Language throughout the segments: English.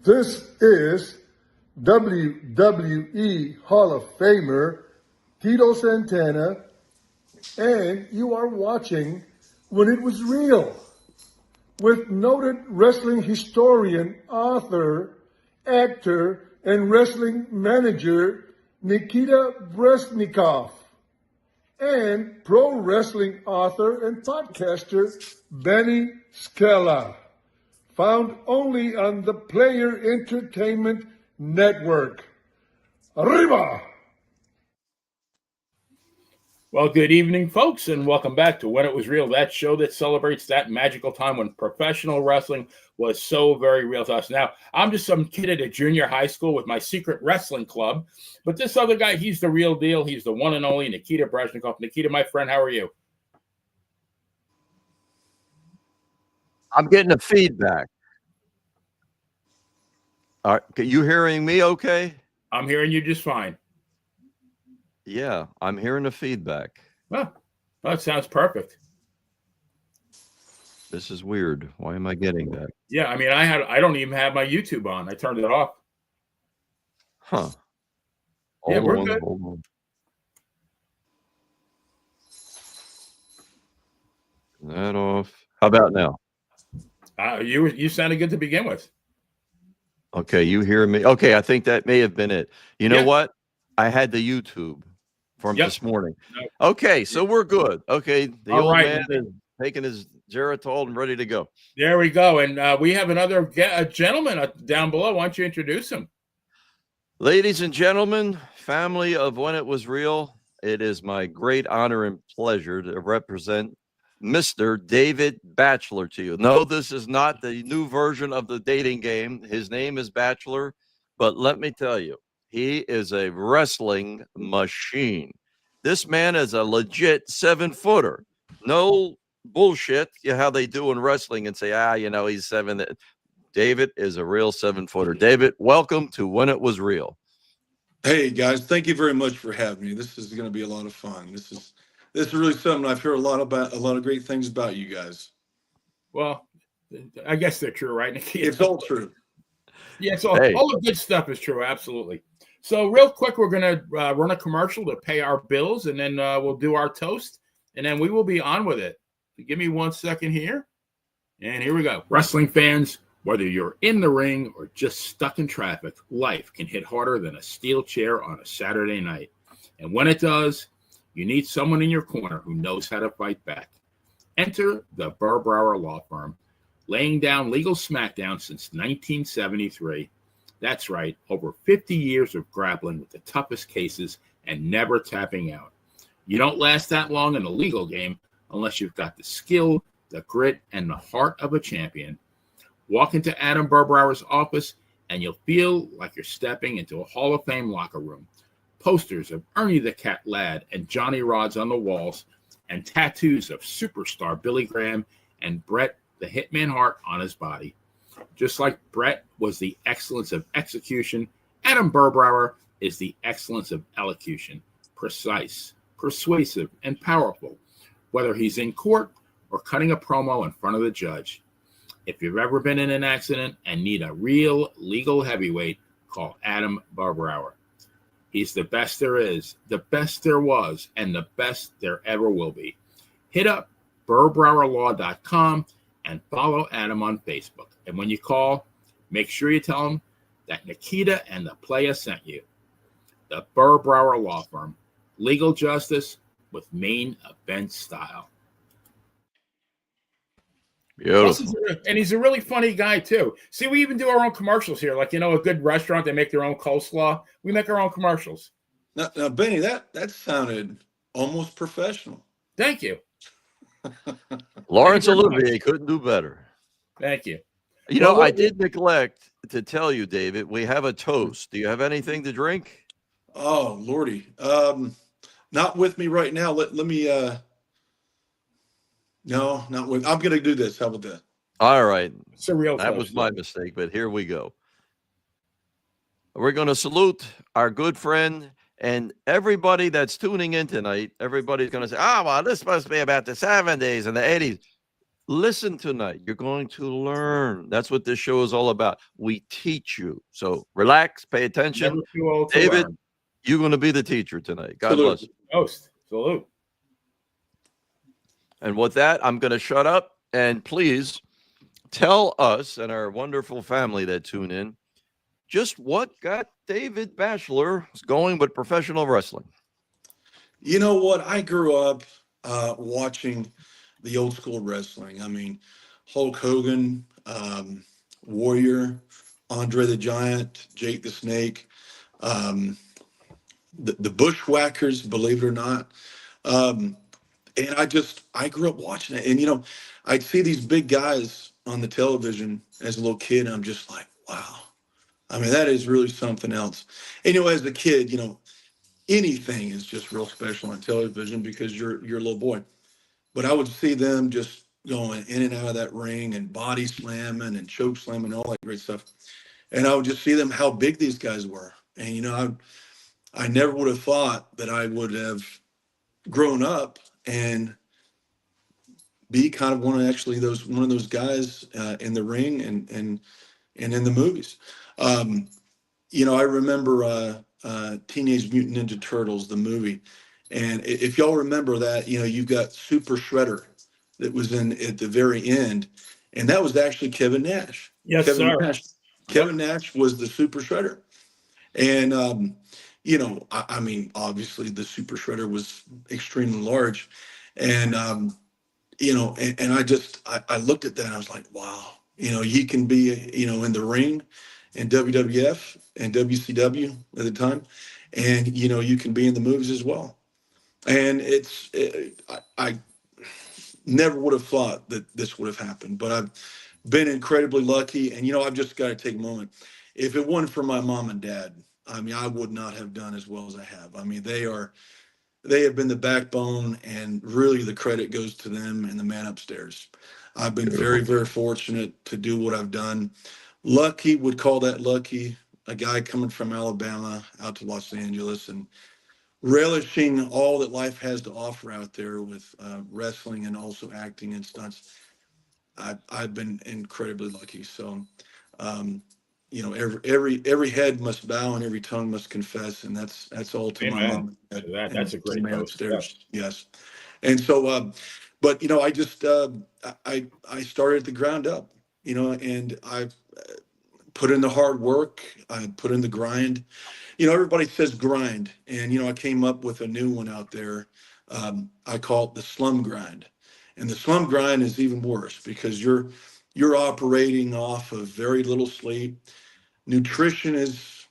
This is WWE Hall of Famer Tito Santana, and you are watching When It Was Real with noted wrestling historian, author, actor, and wrestling manager Nikita Brezhnev, and pro wrestling author and podcaster Benny Scala. Found only on the Playa Entertainment Network. Arriba! Well, good evening, folks, and welcome back to When It Was Real, that show that celebrates that magical time when professional wrestling was so very real to us. Now, I'm just some kid at a junior high school with my secret wrestling club, but this other guy, he's the real deal. He's the one and only Nikita Brezhnev. Nikita, my friend, how are you? I'm getting a feedback. Are you hearing me okay? I'm hearing you just fine. Yeah, I'm hearing the feedback. Well, that sounds perfect. This is weird. Why am I getting that? Yeah, I mean, I don't even have my YouTube on. I turned it off. Huh. Yeah, we're good. Hold on. That off. How about now? You sounded good to begin with. Okay, you hear me? Okay, I think that may have been it. You know what? I had the YouTube from this morning. Okay, so we're good. Okay, the old man is taking his Geritol and ready to go. There we go. And we have another gentleman down below. Why don't you introduce him? Ladies and gentlemen, family of When It Was Real, it is my great honor and pleasure to represent Mr. David Batchelor to you. No, this is not the new version of the dating game. His name is Batchelor, but let me tell you, he is a wrestling machine. This man is a legit 7-footer. No bullshit, how they do in wrestling and say, he's 7. David is a real 7-footer. David, welcome to When It Was Real. Hey, guys, thank you very much for having me. This is going to be a lot of fun. This is really something. I've heard a lot of great things about you guys. Well, I guess they're true, right, Nikki? It's all true. Yeah, so all the good stuff is true, absolutely. So real quick, we're going to run a commercial to pay our bills, and then we'll do our toast, and then we will be on with it. So give me 1 second here, and here we go. Wrestling fans, whether you're in the ring or just stuck in traffic, life can hit harder than a steel chair on a Saturday night. And when it does, you need someone in your corner who knows how to fight back. Enter the Burbrower Law Firm, laying down legal smackdown since 1973. That's right, over 50 years of grappling with the toughest cases and never tapping out. You don't last that long in the legal game unless you've got the skill, the grit, and the heart of a champion. Walk into Adam Burbrower's office and you'll feel like you're stepping into a Hall of Fame locker room. Posters of Ernie the Cat Ladd and Johnny Rods on the walls, and tattoos of superstar Billy Graham and Bret the Hitman Hart on his body. Just like Bret was the excellence of execution, Adam Burbrower is the excellence of elocution. Precise, persuasive, and powerful, whether he's in court or cutting a promo in front of the judge. If you've ever been in an accident and need a real legal heavyweight, call Adam Burbrower. He's the best there is, the best there was, and the best there ever will be. Hit up burbrowerlaw.com and follow Adam on Facebook. And when you call, make sure you tell him that Nikita and the Playa sent you. The Burbrower Law Firm. Legal justice with main event style. Beautiful. And he's a really funny guy, too. See, we even do our own commercials here. Like, a good restaurant, they make their own coleslaw. We make our own commercials. Now Benny, that sounded almost professional. Thank you. Laurence Olivier couldn't do better. Thank you. I did neglect to tell you, David, we have a toast. Do you have anything to drink? Oh, Lordy. Not with me right now. Let me No, not with. I'm going to do this. How about that? All right. It's a real. That was my mistake, but here we go. We're going to salute our good friend and everybody that's tuning in tonight. Everybody's going to say, well, this must be about the 70s and the 80s. Listen tonight. You're going to learn. That's what this show is all about. We teach you. So relax, pay attention. Never too old to David, learn. you're going to be the teacher tonight. God Salute. bless you. Toast. Salute. And with that, I'm going to shut up. And please tell us and our wonderful family that tune in just what got David Batchelor going with professional wrestling. You know what? I grew up watching the old school wrestling. I mean, Hulk Hogan, Warrior, Andre the Giant, Jake the Snake, um, the Bushwhackers, believe it or not. Um, and I grew up watching it. And, I'd see these big guys on the television as a little kid. And I'm just like, wow. I mean, that is really something else. And, as a kid, anything is just real special on television because you're a little boy. But I would see them just going in and out of that ring and body slamming and choke slamming and all that great stuff. And I would just see them how big these guys were. And I never would have thought that I would have grown up and be kind of one of those guys in the ring and in the movies. I remember Teenage Mutant Ninja Turtles, the movie. And if y'all remember that, you've got Super Shredder that was in at the very end. And that was actually Kevin Nash. Yes, Kevin sir. Nash. Kevin Nash was the Super Shredder. And, I mean, obviously the Super Shredder was extremely large. And, and I looked at that and I was like, wow, he can be, in the ring in WWF and WCW at the time. And, you can be in the movies as well. And I never would have thought that this would have happened, but I've been incredibly lucky. And, I've just got to take a moment. If it wasn't for my mom and dad, I mean, I would not have done as well as I have. I mean, they have been the backbone, and really the credit goes to them and the man upstairs. I've been very, very fortunate to do what I've done. Lucky, would call that lucky, a guy coming from Alabama out to Los Angeles and relishing all that life has to offer out there with wrestling and also acting and stunts. I've been incredibly lucky. So, every head must bow and every tongue must confess, and that's all to my mom. That's a great man toast. upstairs. Yes, and so, but I just I started at the ground up, and I put in the hard work. I put in the grind. Everybody says grind, and I came up with a new one out there. I call it the slum grind, and the slum grind is even worse because you're operating off of very little sleep. Nutrition is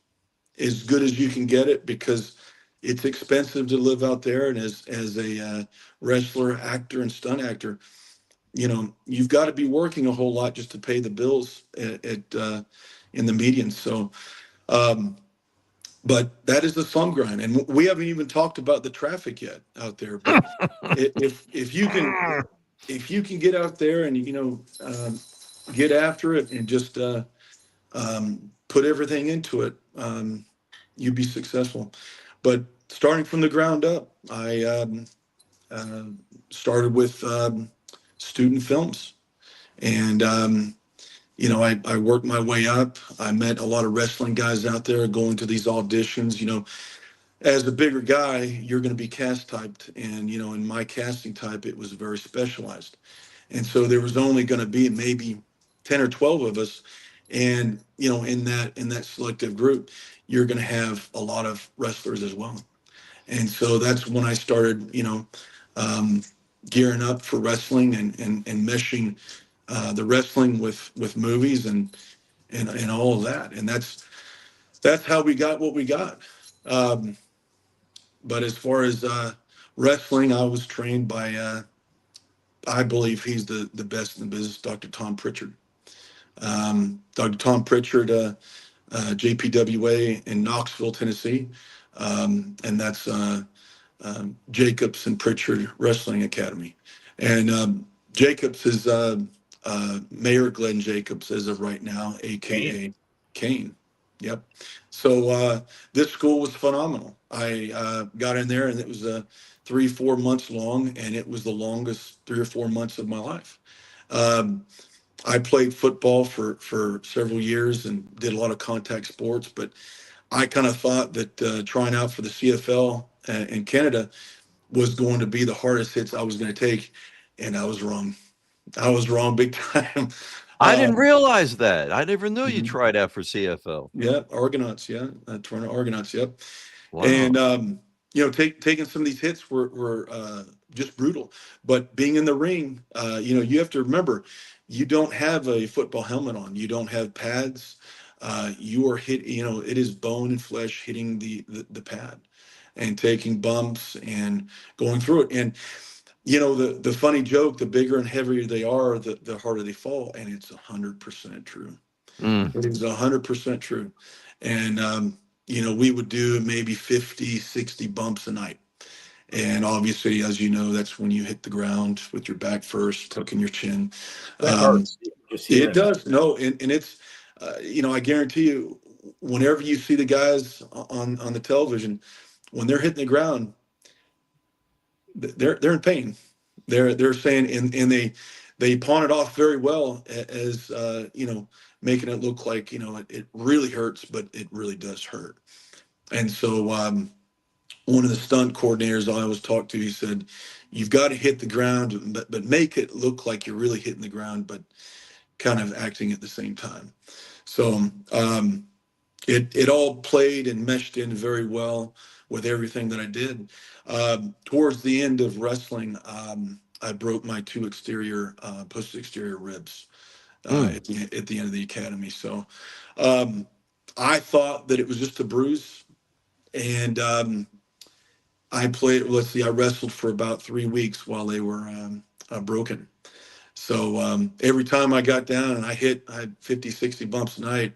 as good as you can get it because it's expensive to live out there. And as a wrestler, actor, and stunt actor, you've got to be working a whole lot just to pay the bills in the median. So, but that is the slum grind, and we haven't even talked about the traffic yet out there. But if you can get out there and get after it and just put everything into it, you'd be successful. But starting from the ground up, I started with student films, and I worked my way up. I met a lot of wrestling guys out there going to these auditions. As a bigger guy, you're going to be cast typed, and in my casting type, it was very specialized, and so there was only going to be maybe 10 or 12 of us. And in that selective group, you're going to have a lot of wrestlers as well. And so that's when I started gearing up for wrestling and meshing the wrestling with movies and all of that. And that's how we got what we got. But as far as wrestling, I was trained by I believe he's the best in the business, Dr. Tom Prichard. Dr. Tom Prichard, JPWA in Knoxville, Tennessee, and that's Jacobs and Prichard Wrestling Academy. And Jacobs is Mayor Glenn Jacobs as of right now, aka Kane. Yep. So this school was phenomenal. I got in there, and it was 3-4 months long, and it was the longest 3 or 4 months of my life. I played football for several years and did a lot of contact sports, but I kind of thought that trying out for the CFL in Canada was going to be the hardest hits I was going to take, and I was wrong. I was wrong big time. I didn't realize that. I never knew you Mhm. tried out for CFL. Yeah, Argonauts. Yeah, Toronto Argonauts. Yep. Wow. And taking some of these hits were just brutal. But being in the ring, you have to remember, you don't have a football helmet on. You don't have pads. You are hit. It is bone and flesh hitting the pad, and taking bumps and going through it. And the funny joke: the bigger and heavier they are, the harder they fall. And it's 100% true. Mm. It is 100% true. And, we would do maybe 50, 60 bumps a night. And obviously, as you know, that's when you hit the ground with your back first, tucking your chin. That hurts. Just It hearing that. does. No, and it's, I guarantee you, whenever you see the guys on the television, when they're hitting the ground, they're in pain. They're saying, and they pawn it off very well as making it look like it really hurts, but it really does hurt. And so one of the stunt coordinators I always talked to, he said, you've got to hit the ground, but make it look like you're really hitting the ground, but kind of acting at the same time. So it all played and meshed in very well with everything that I did. Towards the end of wrestling, I broke my two post exterior ribs at the end of the academy. So I thought that it was just a bruise, and I played. Let's see, I wrestled for about 3 weeks while they were broken. So every time I got down and I had 50, 60 bumps a night.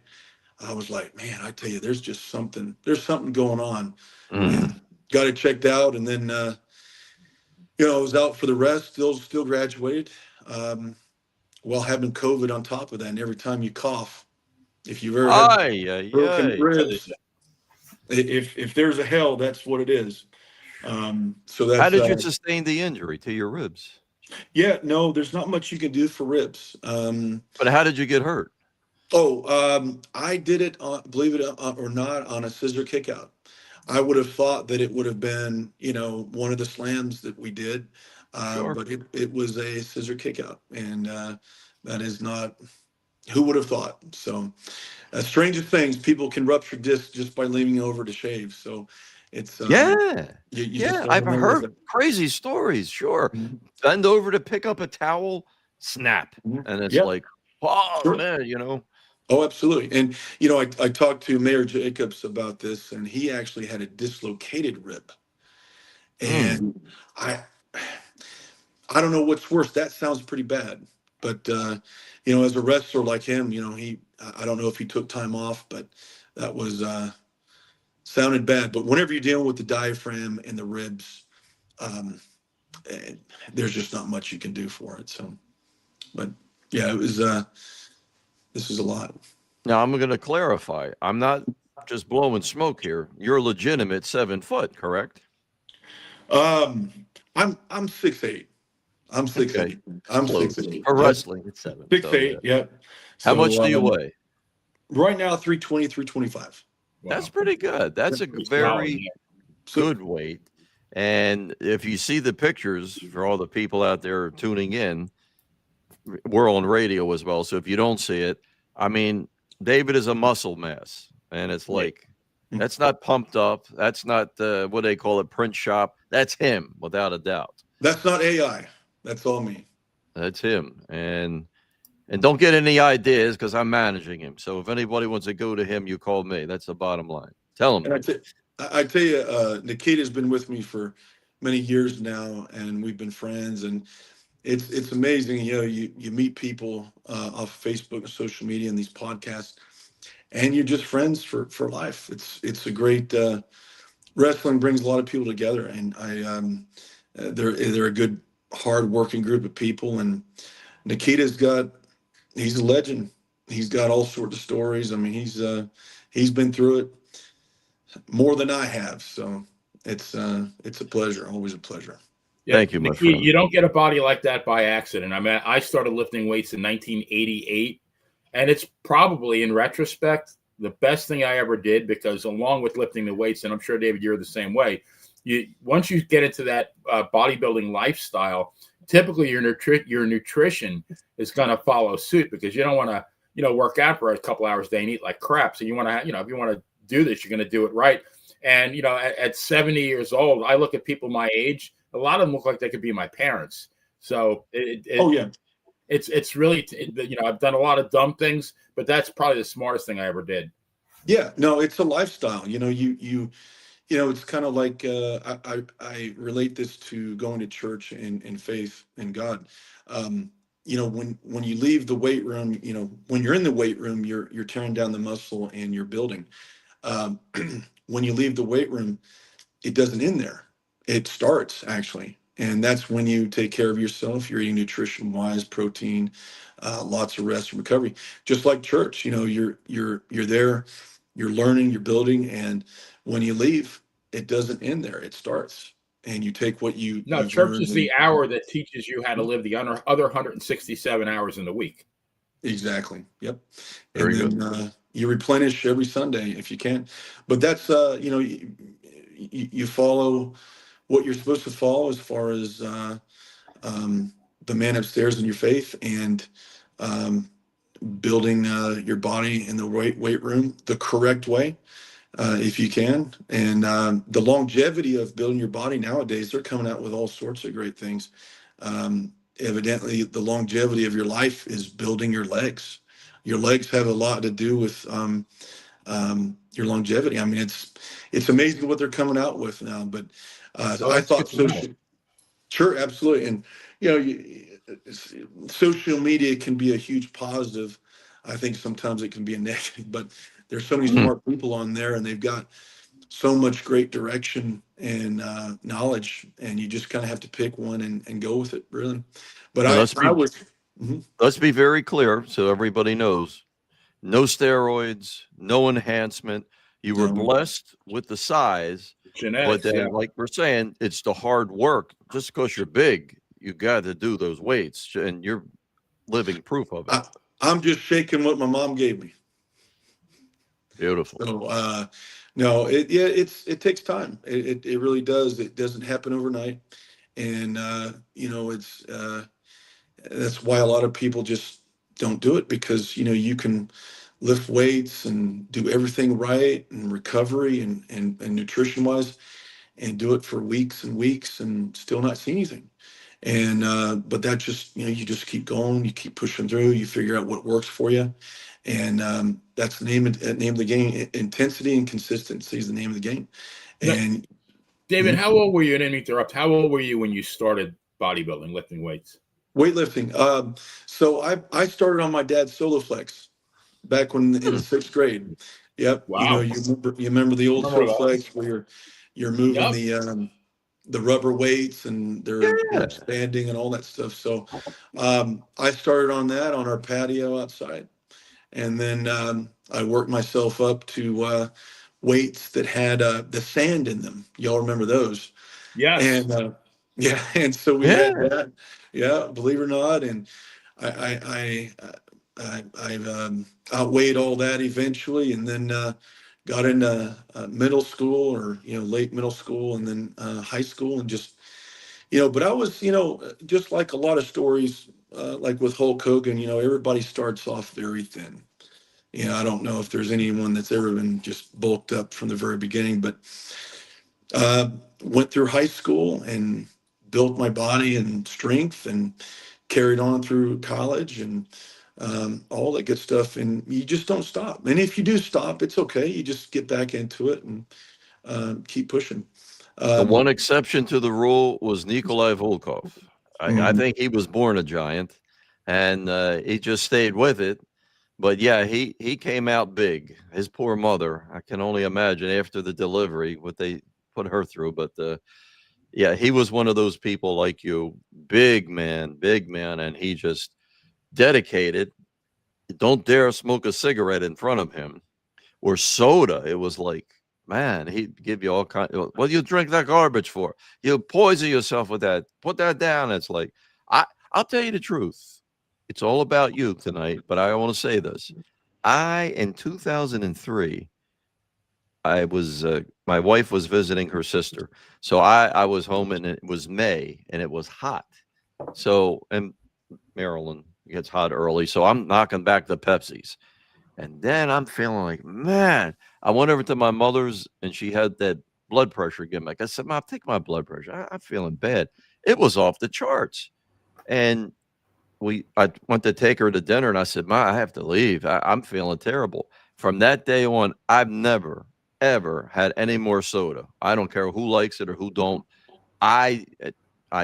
I was like, man, I tell you, there's something going on. And got it checked out. And then, I was out for the rest, still graduated, while having COVID on top of that. And every time you cough, if you've ever had broken ribs, if there's a hell, that's what it is. So that's How did you sustain the injury to your ribs? Yeah, no, there's not much you can do for ribs. But how did you get hurt? I did it, believe it or not, on a scissor kickout. I would have thought that it would have been, one of the slams that we did, Sure. but it was a scissor kickout, and that is not. Who would have thought? So, strangest things, people can rupture discs just by leaning over to shave. So, it's Yeah. you Yeah, just I've never know heard with crazy stories. Sure. Mhm. Bend over to pick up a towel, snap. Mhm. And it's Yeah, like, oh, sure. man. Oh, absolutely. And I talked to Mayor Jacobs about this, and he actually had a dislocated rib. And I I don't know what's worse. That sounds pretty bad. But as a wrestler like him, I don't know if he took time off, but that was sounded bad. But whenever you're dealing with the diaphragm and the ribs, um, eh, there's just not much you can do for it. So, but yeah, it was. This is a lot. Now I'm going to clarify. I'm not just blowing smoke here. You're a legitimate 7 foot, correct? I'm 6'8". I'm 6'8". Okay. I'm Close. 6'8". For Yep. wrestling, it's 7. 6'8". Yep. How So much do you weigh? right now, 320, 325. That's pretty good. That's a very good weight. And if you see the pictures, for all the people out there tuning in, we're on radio as well. So if you don't see it, I mean, David is a muscle mass, and it's like, that's not pumped up. That's not what they call it, print shop. That's him, without a doubt. That's not AI. That's all me. That's him. And don't get any ideas, because I'm managing him. So if anybody wants to go to him, you call me. That's the bottom line. Tell him. And I tell you, Nikita's been with me for many years now, and we've been friends. And it's amazing. You meet people off Facebook and social media and these podcasts, and you're just friends for life. It's a great wrestling brings a lot of people together, and they're a good, hard-working group of people. And he's a legend. He's got all sorts of stories. I mean, he's been through it more than I have. So it's a pleasure, always a pleasure. Yeah, Thank you, my Nikita, friend. you don't get a body like that by accident. I mean, I started lifting weights in 1988, and it's probably, in retrospect, the best thing I ever did, because along with lifting the weights, and I'm sure, David, you're the same way, once you get into that bodybuilding lifestyle, typically your nutrition is going to follow suit, because you don't want to, work out for a couple hours a day and eat like crap. So you want to, if you want to do this, you're going to do it right. And, at 70 years old, I look at people my age, a lot of them look like they could be my parents. So it's really, I've done a lot of dumb things, but that's probably the smartest thing I ever did. Yeah, no, it's a lifestyle. It's kind of like I relate this to going to church and faith in God. When you leave the weight room, when you're in the weight room, you're tearing down the muscle and you're building. Um, when you leave the weight room, it doesn't end there. It starts actually, and that's when you take care of yourself. You're eating nutrition wise, protein, lots of rest and recovery. Just like church, you're there, you're learning, you're building, and when you leave, it doesn't end there. It starts, and you take what No, you've church learned. is the hour that teaches you how to live the other 167 hours in the week. Exactly. Yep. Very And good. then you replenish every Sunday if you can. But that's you follow what you're supposed to follow as far as the man upstairs in your faith, and um, building your body in the weight room the correct way, if you can. And the longevity of building your body nowadays, they're coming out with all sorts of great things. Evidently, the longevity of your life is building your legs. Your legs have a lot to do with your longevity. I mean, it's amazing what they're coming out with now. But I That's good thought to know. sure, absolutely. And social media can be a huge positive. I think sometimes it can be a negative, but there's so many Mm. smart people on there, and they've got so much great direction and knowledge, and you just kind of have to pick one and go with it, really. But And I was. Mhm. let's be very clear so everybody knows. No steroids, no enhancement. You were No. blessed with the size, but Genetics, yeah. then, like we're saying, it's the hard work. Just because you're big, you got to do those weights, and you're living proof of it. I'm just shaking what my mom gave me. Beautiful. So no, it takes time. It really does. It doesn't happen overnight, and it's that's why a lot of people just don't do it, because you can lift weights and do everything right, and recovery and nutrition wise, and do it for weeks and weeks and still not see anything. And but that just you just keep going, you keep pushing through, you figure out what works for you. And that's the name of the game. Intensity and consistency is the name of the game. No, And David, mhm. how old were you? I didn't interrupt. How old were you when you started bodybuilding, lifting weights? Weightlifting. So I started on my dad's solo flex back when in Hmm. the sixth grade. Yep. Wow. You remember the old Remember solo those? flex where you're moving Yep. the rubber weights, and they're Yeah. expanding and all that stuff. So I started on that on our patio outside, and then I worked myself up to weights that had the sand in them. Y'all remember those? Yes. And yeah, and so we had Yeah. that. Yeah, believe it or not, and I've outweighed all that eventually, and then got into middle school, or late middle school, and then high school, and just but I was just like a lot of stories, like with Hulk Hogan. Everybody starts off very thin. I don't know if there's anyone that's ever been just bulked up from the very beginning, but uh, went through high school and built my body and strength, and carried on through college, and all that good stuff. And you just don't stop. And if you do stop, it's okay. You just get back into it and keep pushing. The Um, one exception to the rule was Nikolai Volkov. I mhm. think he was born a giant, and he just stayed with it. But yeah, he came out big. His poor mother. I can only imagine after the delivery what they put her through. But yeah, he was one of those people like you, big man, and he just dedicated. Don't dare smoke a cigarette in front of him or soda. It was like man, he'd give you all kinds. What do you drink that garbage for? You poison yourself with that. Put that down. It's like, I'll tell you the truth. It's all about you tonight, but I want to say this. In 2003, I was, my wife was visiting her sister. So I was home and it was May and it was hot. So, in Maryland, it gets hot early. So I'm knocking back the Pepsis. And then I'm feeling like, man, I went over to my mother's and she had that blood pressure gimmick. I said, Mom, take my blood pressure. I'm feeling bad. It was off the charts. And I went to take her to dinner and I said, Ma, I have to leave. I'm feeling terrible. From that day on, I've never, ever had any more soda. I don't care who likes it or who don't. I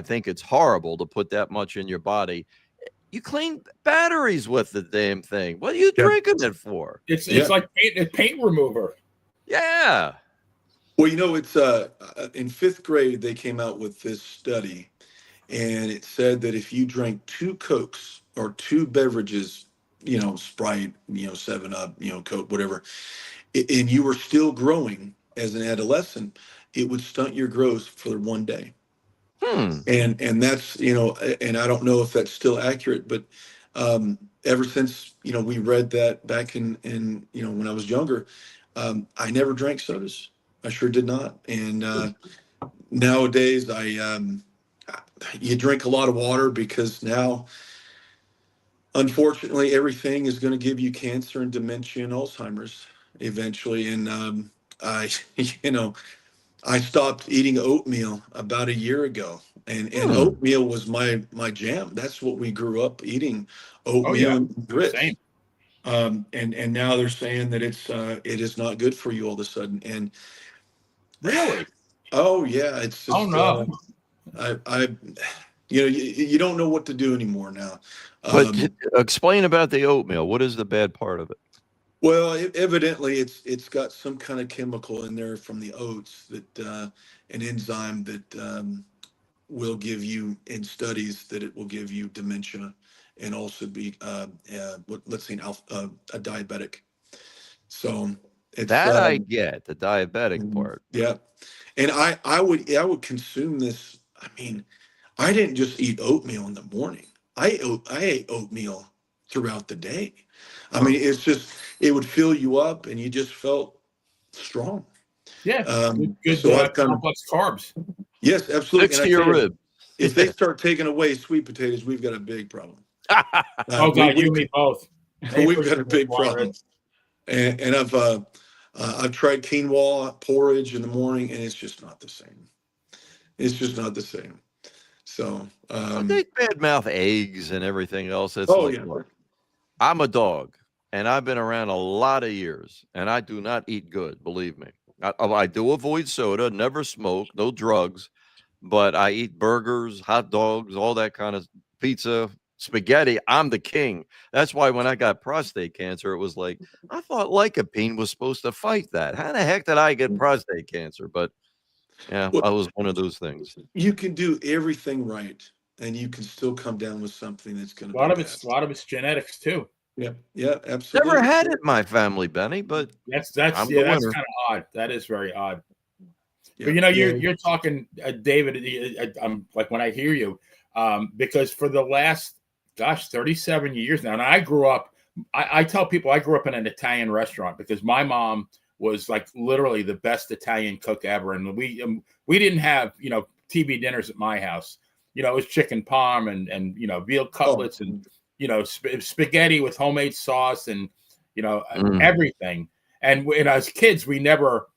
think it's horrible to put that much in your body. You clean batteries with the damn thing. What are you drinking it for? It's like paint remover. Yeah. Well, it's in 5th grade, they came out with this study, and it said that if you drank 2 Cokes or 2 beverages, Sprite, 7-Up, Coke, whatever, and you were still growing as an adolescent, it would stunt your growth for 1 day. And that's, and I don't know if that's still accurate, but ever since, we read that back in when I was younger, I never drank sodas. I sure did not. And nowadays you drink a lot of water because now, unfortunately, everything is going to give you cancer and dementia and Alzheimer's eventually. And I stopped eating oatmeal about a year ago, and oatmeal was my jam. That's what we grew up eating, oatmeal and grits. Same. And now they're saying that it is not good for you all of a sudden. And really, oh yeah, it's just, oh no. You don't know what to do anymore now. But explain about the oatmeal. What is the bad part of it? Well, evidently, it's got some kind of chemical in there from the oats that an enzyme that will give you, in studies, that it will give you dementia and also be let's say a diabetic. So it's that I get the diabetic part. Yeah, and I would consume this. I mean, I didn't just eat oatmeal in the morning. I ate oatmeal throughout the day. I mean, it would fill you up and you just felt strong. Yeah. Good so complex carbs. Yes, absolutely. Fix to your rib. If they start taking away sweet potatoes, we've got a big problem. Oh God, you and me both. We've got a big problem. And I've tried quinoa porridge in the morning, and it's just not the same. It's just not the same. So they badmouth eggs and everything else. It's look, I'm a dog, and I've been around a lot of years, and I do not eat good. Believe me, I do avoid soda, never smoke, no drugs, but I eat burgers, hot dogs, all that kind of pizza, spaghetti. I'm the king. That's why when I got prostate cancer, it was like I thought lycopene was supposed to fight that. How the heck did I get prostate cancer? But yeah, I was one of those things. You can do everything right, and you can still come down with something that's going to be a lot of it's genetics too. Yeah, absolutely. Never had it in my family, Benny, but that's kind of odd. That is very odd. But you're talking, David. I'm like, when I hear you, because for the last 37 years now, and I grew up. I tell people I grew up in an Italian restaurant because my mom was like literally the best Italian cook ever, and we didn't have TV dinners at my house. It was chicken parm and veal cutlets and spaghetti with homemade sauce and everything. And as kids, we never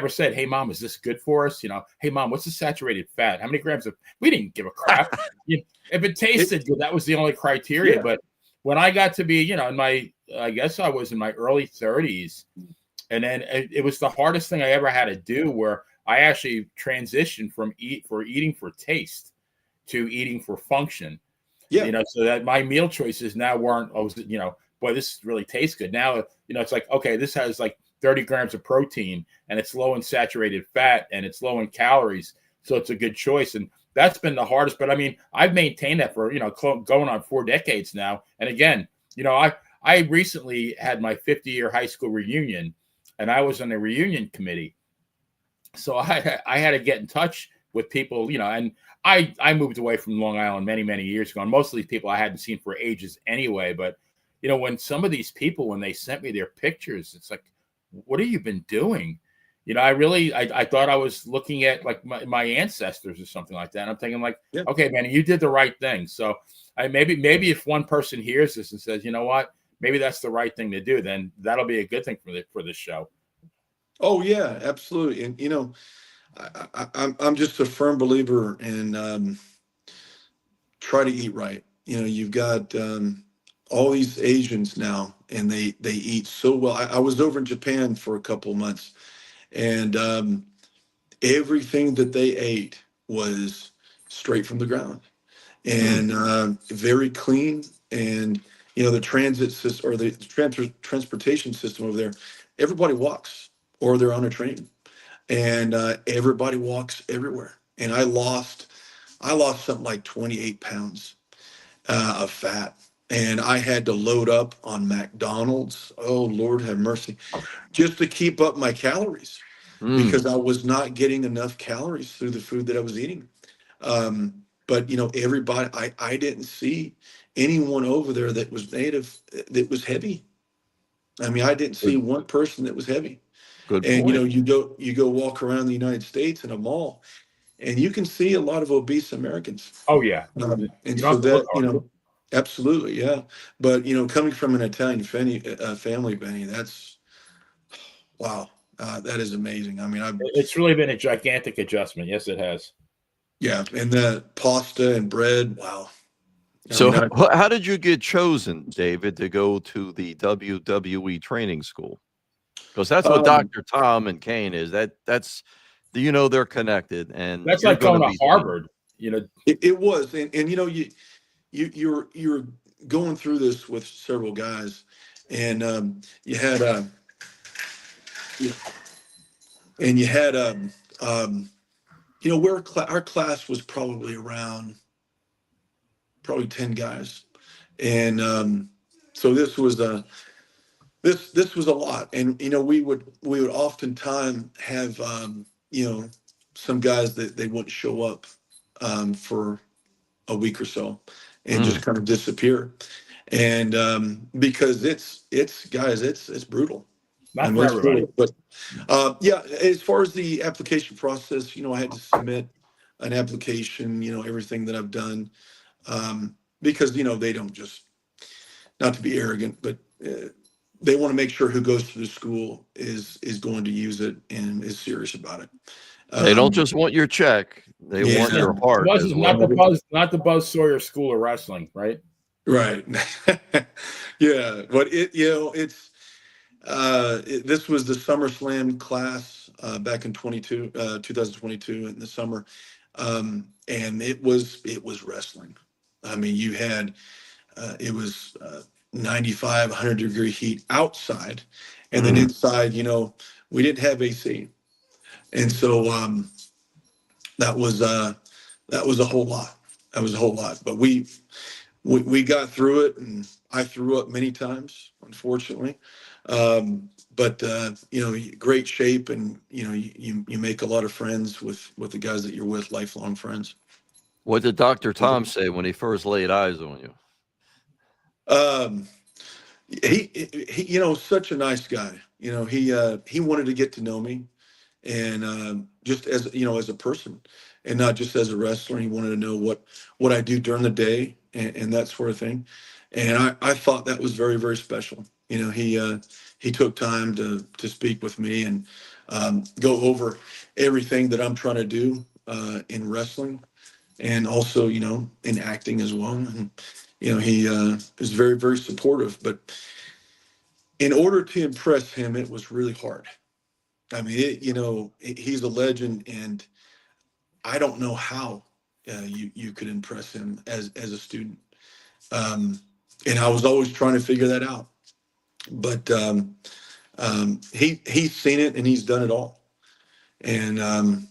said, "Hey, Mom, is this good for us?" "Hey, Mom, what's the saturated fat? How many grams of?" We didn't give a crap. If it tasted good, that was the only criteria. Yeah. But when I got to be, I guess I was in my early 30s, and then it was the hardest thing I ever had to do, where I actually transitioned from eating for taste to eating for function. Yeah. So that my meal choices now weren't, boy, this really tastes good. Now, it's like, okay, this has like 30 grams of protein and it's low in saturated fat and it's low in calories. So it's a good choice. And that's been the hardest. But I mean, I've maintained that for, going on 4 decades now. And again, I recently had my 50-year high school reunion, and I was on the reunion committee. So I had to get in touch with people, and I moved away from Long Island many years ago, and most of these people I hadn't seen for ages anyway. But when some of these people, when they sent me their pictures, it's like, what have you been doing? I thought I was looking at like my ancestors or something like that. And I'm thinking like, Yeah. okay, man, you did the right thing. So maybe if one person hears this and says, you know what, maybe that's the right thing to do, then that'll be a good thing for this show. Oh yeah, absolutely. And I'm just a firm believer in try to eat right. You've got all these Asians now, and they eat so well. I was over in Japan for a couple of months, and everything that they ate was straight from the ground and very clean. And the transit system or the transportation system over there, everybody walks or they're on a train, and everybody walks everywhere. And I lost something like 28 pounds of fat. And I had to load up on McDonald's. Oh, Lord have mercy, just to keep up my calories because I was not getting enough calories through the food that I was eating. But everybody, I didn't see anyone over there that was native that was heavy. I mean, I didn't see one person that was heavy. Good And point. you go walk around the United States in a mall, and you can see a lot of obese Americans. Oh yeah. And You don't so have to look that, hard. absolutely, yeah. But coming from an Italian family, Benny, that's wow. That is amazing. I mean, It's really been a gigantic adjustment. Yes, it has. yeah, and the pasta and bread, wow. I So, mean, how did you get chosen, David, to go to the WWE training school? Because that's what um, Dr. Tom and Kane is. That's they're connected, and That's you're like going to going to be seen. Harvard. it was, and you're going through this with several guys, and you had you- and you had um, where our class was probably around probably 10 guys, and so this was this was a lot. And we would oftentimes have some guys that they wouldn't show up for a week or so and just kind of disappear. And because it's guys, it's brutal. I Not mean, for it's everybody. brutal. But yeah, as far as the application process, I had to submit an application, everything that I've done, because they don't just, not to be arrogant, but they want to make sure who goes to the school is going to use it and is serious about it. They don't Um, just want your check; they want yeah, your heart as Not the well. Buzz Sawyer School of Wrestling, right? right. Yeah, but this was the SummerSlam class back in 2022 in the summer, and it was wrestling. I mean, you had it was 95, 100-degree heat outside, and then inside, we didn't have AC, and so that was a whole lot. That was a whole lot, but we got through it, and I threw up many times, unfortunately. But great shape, and you make a lot of friends with the guys that you're with, lifelong friends. What did Dr. Tom say when he first laid eyes on you? Um, he such a nice guy. He wanted to get to know me, and just as as a person, and not just as a wrestler. He wanted to know what I do during the day, and that sort of thing. And I thought that was very, very special. He took time to speak with me and go over everything that I'm trying to do in wrestling, and also in acting as well. And he is very, very supportive. But in order to impress him, it was really hard. I mean, he's a legend, and I don't know how you could impress him as a student. Um, and I was always trying to figure that out. But he's seen it, and he's done it all. And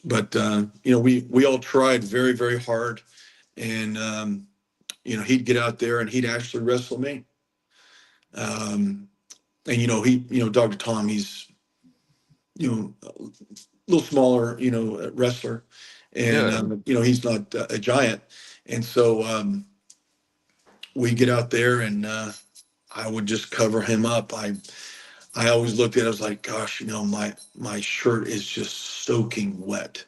but we all tried very, very hard, and he'd get out there and he'd actually wrestle me. And Dr. Tom, he's you know, a little smaller, you know, wrestler, and Yeah. you know, he's not a giant, and so we get out there, and I would just cover him up. I always looked at it, I was like, gosh, you know, my shirt is just soaking wet,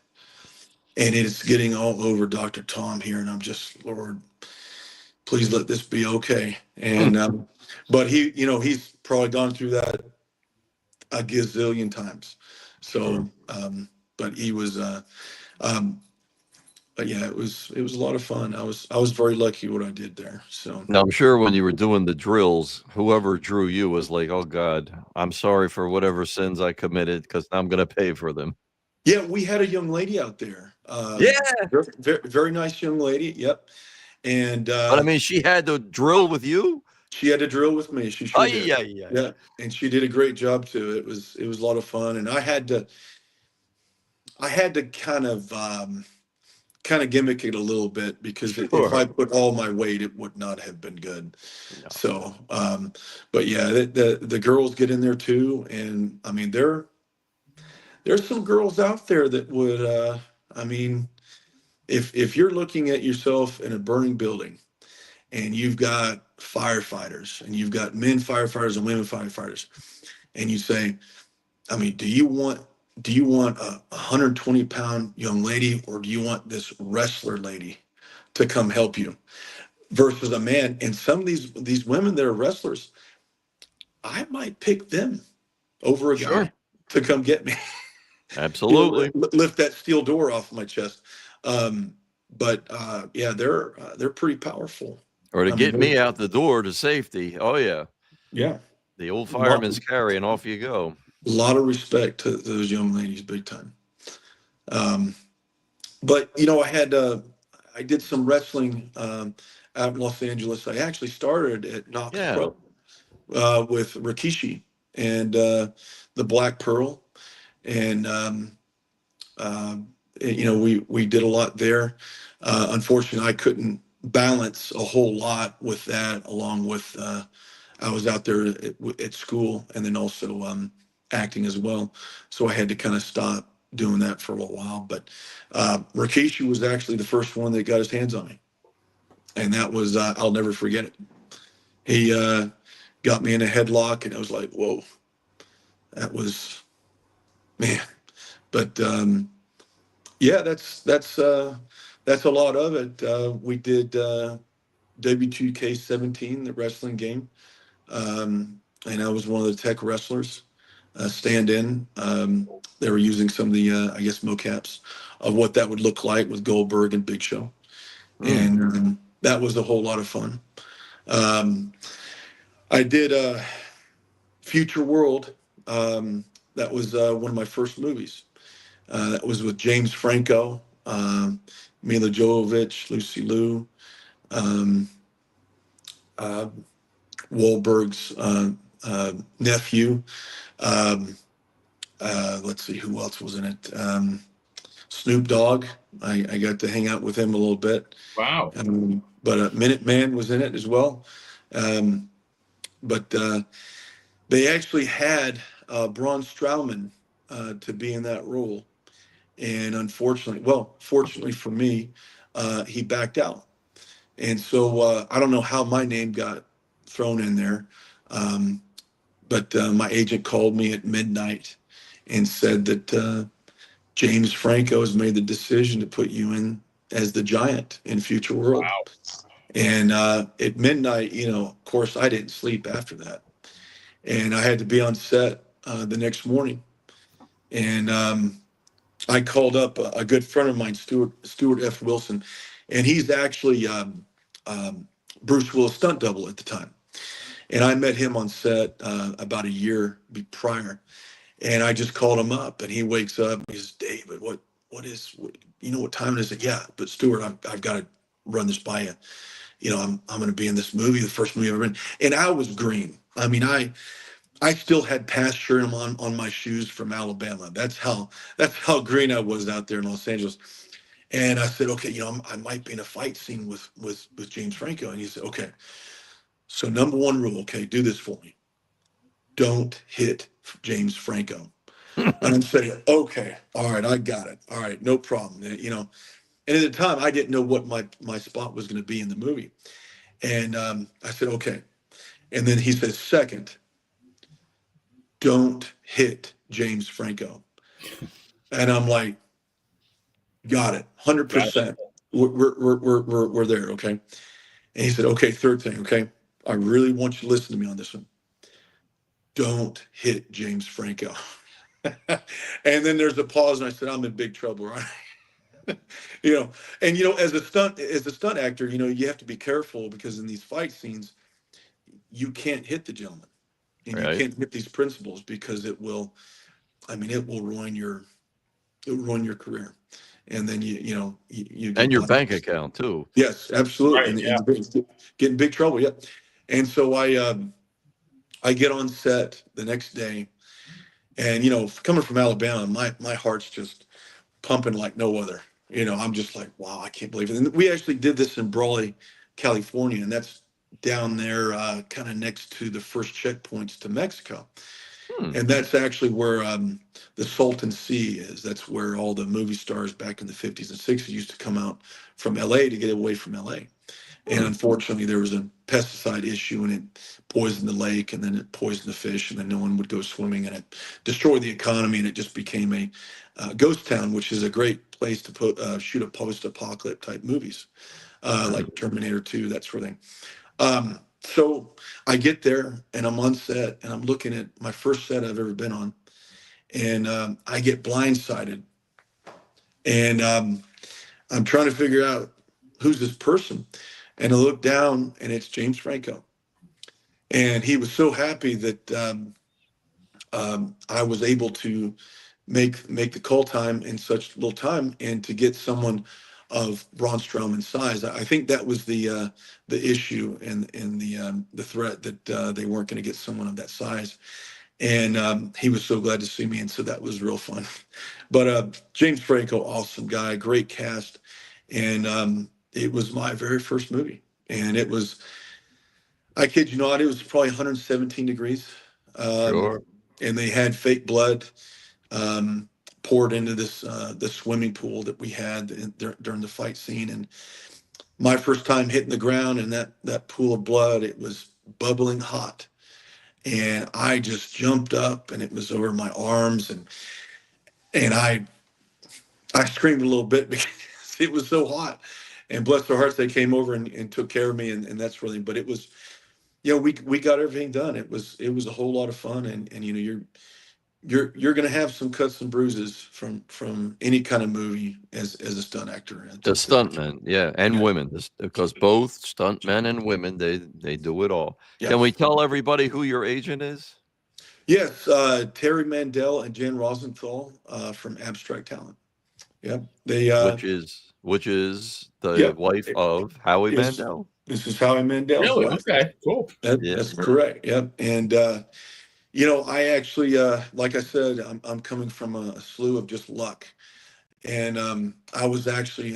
and it's getting all over Dr. Tom here, and I'm just, Lord, please let this be okay. And but he, you know, he's probably gone through that a gazillion times. Sure. So, but he was, um, but yeah, it was a lot of fun. I was very lucky what I did there. So Now, I'm sure when you were doing the drills, whoever drew you was like, "Oh God, I'm sorry for whatever sins I committed because I'm going to pay for them." yeah, we had a young lady out there. Yeah, Very, very nice young lady. Yep. And but I mean, she had to drill with you. she had to drill with me. She sure Ay, did. ay, ay. Yeah. And she did a great job too. It was a lot of fun. And I had to kind of gimmick it a little bit because if Sure. I put all my weight, it would not have been good. No. So, but yeah, the girls get in there too, and I mean, there's some girls out there that would, I mean, if you're looking at yourself in a burning building and you've got firefighters and you've got men firefighters and women firefighters, and you say, I mean, do you want a 120-pound young lady, or do you want this wrestler lady to come help you versus a man? And some of these women that are wrestlers, I might pick them over a Sure. guy to come get me. You know, Absolutely. lift that steel door off my chest. Um, but yeah, they're pretty powerful. Or to I mean, get me out the door to safety. Oh yeah, yeah, the old lot, fireman's carry, and off you go. lot of respect to those young ladies, big time. Um, but you know, I did some wrestling out in Los Angeles. I actually started at Knox Yeah. Pro with Rikishi and the Black Pearl, and uh, you know, we did a lot there. Unfortunately, I couldn't balance a whole lot with that, along with I was out there at school and then also acting as well. So I had to kind of stop doing that for a little while. But Rikishi was actually the first one that got his hands on me, and that was I'll never forget it. He got me in a headlock, and I was like, "Whoa, that was man." But yeah, that's a lot of it. We did W2K17, the wrestling game, and I was one of the tech wrestlers, stand in. They were using some of the, I guess, mocaps of what that would look like with Goldberg and Big Show. Mm. And that was a whole lot of fun. Um, I did Future World. That was one of my first movies. That was with James Franco, Mila Jovovich, Lucy Liu, um, uh, Wahlberg's nephew. Um, let's see who else was in it. Snoop Dogg. I got to hang out with him a little bit. Wow. But Minuteman was in it as well. But they actually had Braun Strowman to be in that role. And fortunately for me, he backed out. And so I don't know how my name got thrown in there. Um, but my agent called me at midnight and said that James Franco has made the decision to put you in as the giant in Future World. Wow. And at midnight, you know, of course, I didn't sleep after that. And I had to be on set the next morning. And I called up a good friend of mine, Stuart F. Wilson, and he's actually Bruce Willis' stunt double at the time. And I met him on set about a year prior. And I just called him up, and he wakes up. He says, "David, you know what time it is?" Yeah, but Stuart, I've got to run this by you. You know, I'm going to be in this movie, the first movie I've ever been. And I was green. I mean, I still had pasture on my shoes from Alabama. That's how green I was out there in Los Angeles. And I said, okay, you know, I might be in a fight scene with James Franco. And he said, okay. So number one rule, okay, do this for me. Don't hit James Franco. And I'm saying, okay, all right, I got it. All right, no problem. You know, and at the time I didn't know what my spot was going to be in the movie. And I said, okay. And then he says, second, don't hit James Franco. And I'm like, got it, Gotcha. 100%. We're there, okay. And he said, okay, third thing, okay. I really want you to listen to me on this one. Don't hit James Franco. And then there's a pause, and I said, I'm in big trouble, right? You know, and you know, as a stunt actor, you know, you have to be careful because in these fight scenes, you can't hit the gentleman, and you Right. can't hit these principles because it will, I mean, it will ruin your career, and then you And get your blacked. bank account too. Yes, absolutely, Right. and get in big trouble. Yeah, and so I get on set the next day, and you know, coming from Alabama, my heart's just pumping like no other. You know, I'm just like, wow, I can't believe it. And we actually did this in Brawley, California, and that's down there, kind of next to the first checkpoints to Mexico. Hmm. And that's actually where the Salton Sea is. That's where all the movie stars back in the 50s and 60s used to come out from LA to get away from LA. And Hmm. unfortunately, there was a pesticide issue and it poisoned the lake and then it poisoned the fish and then no one would go swimming and it destroyed the economy and it just became a ghost town, which is a great place to shoot a post-apocalypse type movies like Terminator 2, that sort of thing. So I get there and I'm on set and I'm looking at my first set I've ever been on and I get blindsided and I'm trying to figure out who's this person. And I look down and it's James Franco. And he was so happy that I was able to make the call time in such little time and to get someone of Braun Strowman's size. I think that was the issue and the threat that they weren't going to get someone of that size. And he was so glad to see me, and so that was real fun. But James Franco, awesome guy, great cast, and it was my very first movie, and it was, I kid you not, it was probably 117 degrees, Sure. and they had fake blood um, poured into the swimming pool that we had during the fight scene, and my first time hitting the ground and that pool of blood, it was bubbling hot and I just jumped up and it was over my arms and I screamed a little bit because it was so hot. And bless their hearts, they came over and took care of me and that's really. But it was, you know, we got everything done. It was a whole lot of fun and you know you're gonna have some cuts and bruises from any kind of movie as a stunt actor. The stuntmen, yeah, and Yeah. women, because both stuntmen and women, they do it all. Yeah. Can we tell everybody who your agent is? Yes, Terry Mandel and Jan Rosenthal from Abstract Talent. Yep. They Which is the yep. wife of Howie Is Mandel. this is Howie Mandel's Really? wife. Okay. Cool. Yeah. That's correct. Yep. And you know, I actually like I said, I'm coming from a slew of just luck. And I was actually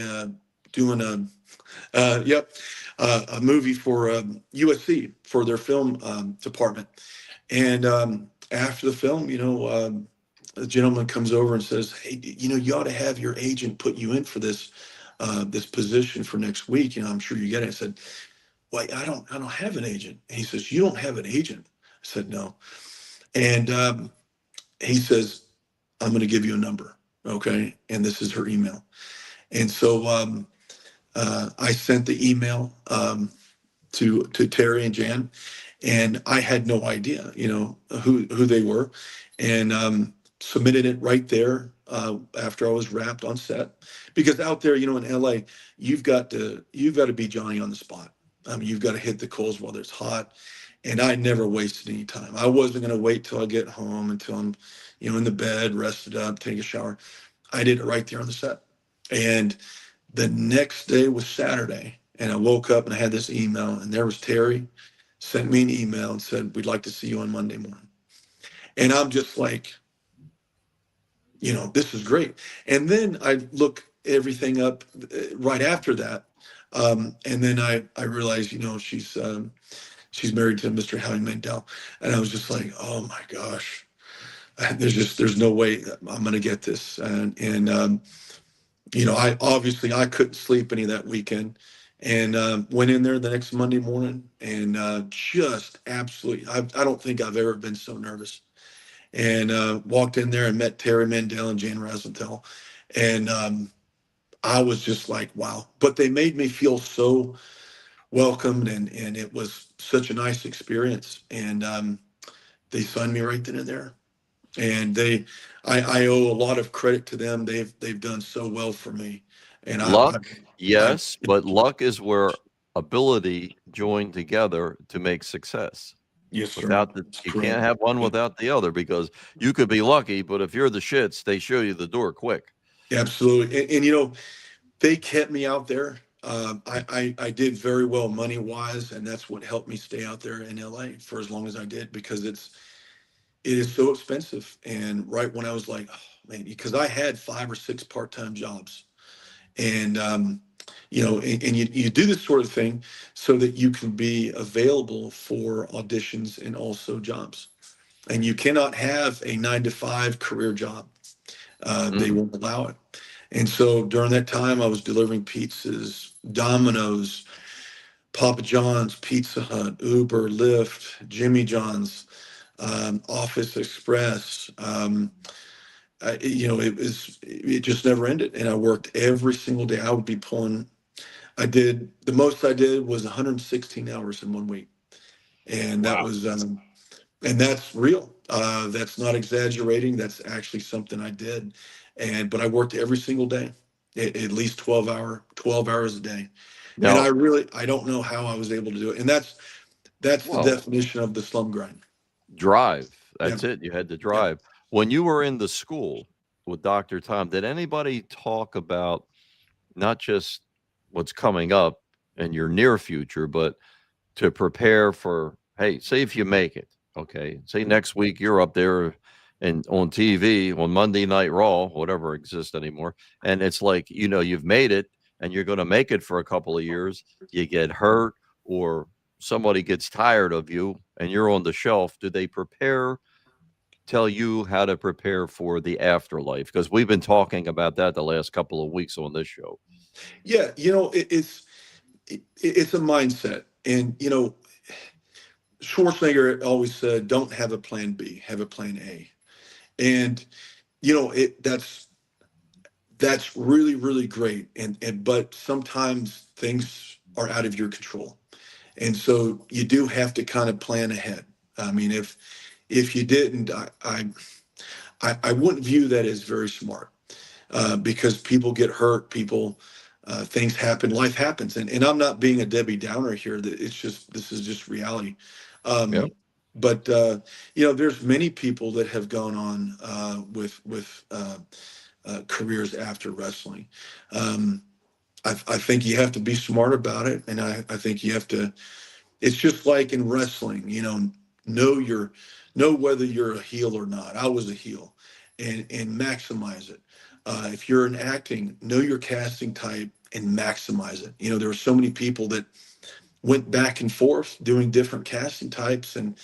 doing a movie for USC for their film department. And after the film, you know, a gentleman comes over and says, "Hey, you know, you ought to have your agent put you in for this position for next week. You know, I'm sure you get it." I said, "Well, I don't have an agent." And he says, "You don't have an agent?" I said, "No." And he says, "I'm going to give you a number, okay? And this is her email." And so I sent the email to Terry and Jan, and I had no idea, you know, who they were, and submitted it right there after I was wrapped on set, because out there, you know, in LA, you've got to be Johnny on the spot. I mean, you've got to hit the coals while it's hot, and I never wasted any time. I wasn't going to wait till I get home until I'm, you know, in the bed, rested up, take a shower. I did it right there on the set, and the next day was Saturday, and I woke up and I had this email, and there was Terry sent me an email and said, "We'd like to see you on Monday morning." And I'm just like, you know, this is great. And then I look everything up right after that. And then I realized, you know, she's married to Mr. Howie Mandel. And I was just like, oh my gosh. there's no way I'm going to get this. And you know, I couldn't sleep any of that weekend, and went in there the next Monday morning, and just absolutely, I don't think I've ever been so nervous. And walked in there and met Terry Mandel and Jane Rosenthal, and I was just like, wow. But they made me feel so welcomed, and it was such a nice experience. And they signed me right then and there. And I owe a lot of credit to them. They've done so well for me. And Luck, I yes, but luck is where ability join together to make success. yes, sir. Without That's you correct. can't have one without the other, because you could be lucky, but if you're the shits, they show you the door quick. Absolutely. And you know, they kept me out there. I did very well money wise, and that's what helped me stay out there in LA for as long as I did, because it is so expensive. And right when I was like, oh, man, because I had 5 or 6 part-time jobs, and you know, and you do this sort of thing so that you can be available for auditions and also jobs. And you cannot have a 9 to 5 career job. They won't allow it. And so during that time, I was delivering pizzas, Domino's, Papa John's, Pizza Hut, Uber, Lyft, Jimmy John's, Office Express. You know, it just never ended, and I worked every single day. I would be pulling. The most I did was 116 hours in one week, and that Wow. was and that's real. That's not exaggerating. That's actually something I did, but I worked every single day, at least 12 hours a day. And Now, I don't know how I was able to do it. And that's the well, definition of the slum grind. drive. Yeah, That's it. You had to yeah. drive. When you were in the school with Dr. Tom, did anybody talk about not just what's coming up in your near future, but to prepare for, hey, say if you make it, okay, say next week you're up there and on TV on Monday Night Raw, whatever exists anymore, and it's like, you know, you've made it and you're going to make it for a couple of years, you get hurt or somebody gets tired of you and you're on the shelf. Do they tell you how to prepare for the afterlife? Because we've been talking about that the last couple of weeks on this show. Yeah, you know, it's a mindset. And, you know, Schwarzenegger always said, don't have a plan B, have a plan A. And, you know, that's really, really great. And but sometimes things are out of your control. And so you do have to kind of plan ahead. I mean, if you didn't, I wouldn't view that as very smart, because people get hurt, things happen, life happens, and I'm not being a Debbie Downer here. That this is just reality. Yeah. But you know, there's many people that have gone on with careers after wrestling. Um, I think you have to be smart about it, and I think you have to. It's just like in wrestling, you know whether you're a heel or not. I was a heel, and maximize it. If you're in acting, know your casting type and maximize it. You know, there were so many people that went back and forth doing different casting types, and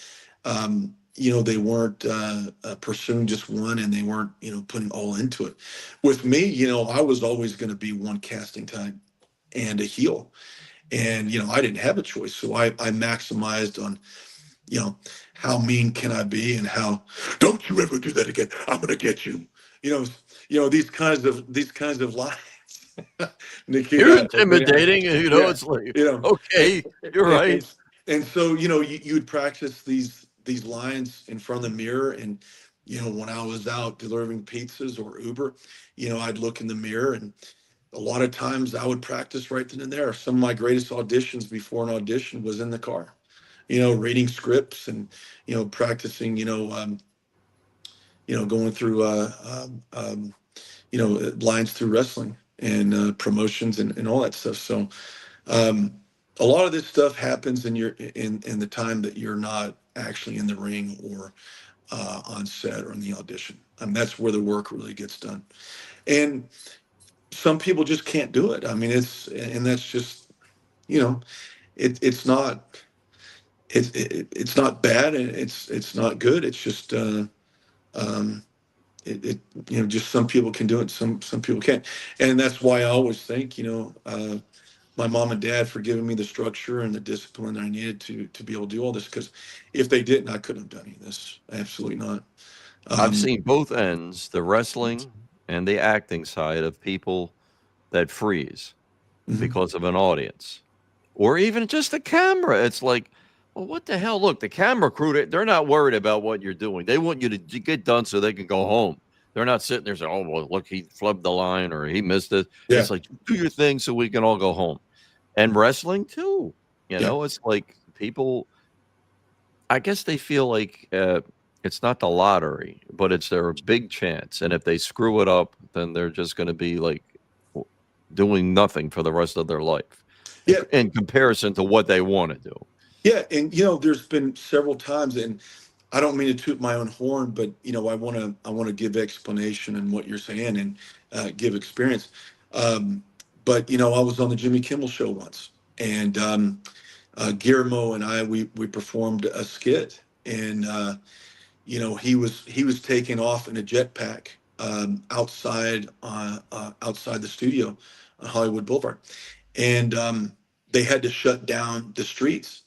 you know, they weren't pursuing just one, and they weren't, you know, putting all into it. With me, you know, I was always going to be one casting type and a heel, and you know, I didn't have a choice, so I maximized on, you know, how mean can I be, and how, don't you ever do that again, I'm gonna get you, you know, these kinds of lines. You're Nikita, intimidating, you know, yeah, it's like, you know, okay, you're and, right. and so, you know, you would practice these lines in front of the mirror. And you know, when I was out delivering pizzas or Uber, you know, I'd look in the mirror, and a lot of times I would practice right then and there. Some of my greatest auditions before an audition was in the car, you know, reading scripts, and you know, practicing, going through lines through wrestling, and promotions, and all that stuff. So um, a lot of this stuff happens in the time that you're not actually in the ring, or on set, or in the audition. I mean, that's where the work really gets done. And some people just can't do it. I mean, and that's just, you know, it's not, it's not bad, and it's not good. It's just, Um, just some people can do it, some people can't, and that's why I always think, my mom and dad for giving me the structure and the discipline I needed to be able to do all this. Because if they didn't, I couldn't have done any of this. Absolutely not. I've seen both ends, the wrestling and the acting side of people that freeze because of an audience or even just the camera. It's like, well, what the hell? Look, the camera crew, they're not worried about what you're doing. They want you to get done so they can go home. They're not sitting there saying, oh, well, look, he flubbed the line or he missed it. Yeah. It's like, do your thing so we can all go home. And wrestling too. It's like people, I guess they feel like it's not the lottery, but it's their big chance. And if they screw it up, then they're just going to be like doing nothing for the rest of their life. Yeah. In comparison to what they want to do. Yeah. And, there's been several times, and I don't mean to toot my own horn, but, I want to give explanation in what you're saying and give experience. But, I was on the Jimmy Kimmel show once, and Guillermo and I, we performed a skit, and, he was taking off in a jetpack outside the studio on Hollywood Boulevard. And they had to shut down the streets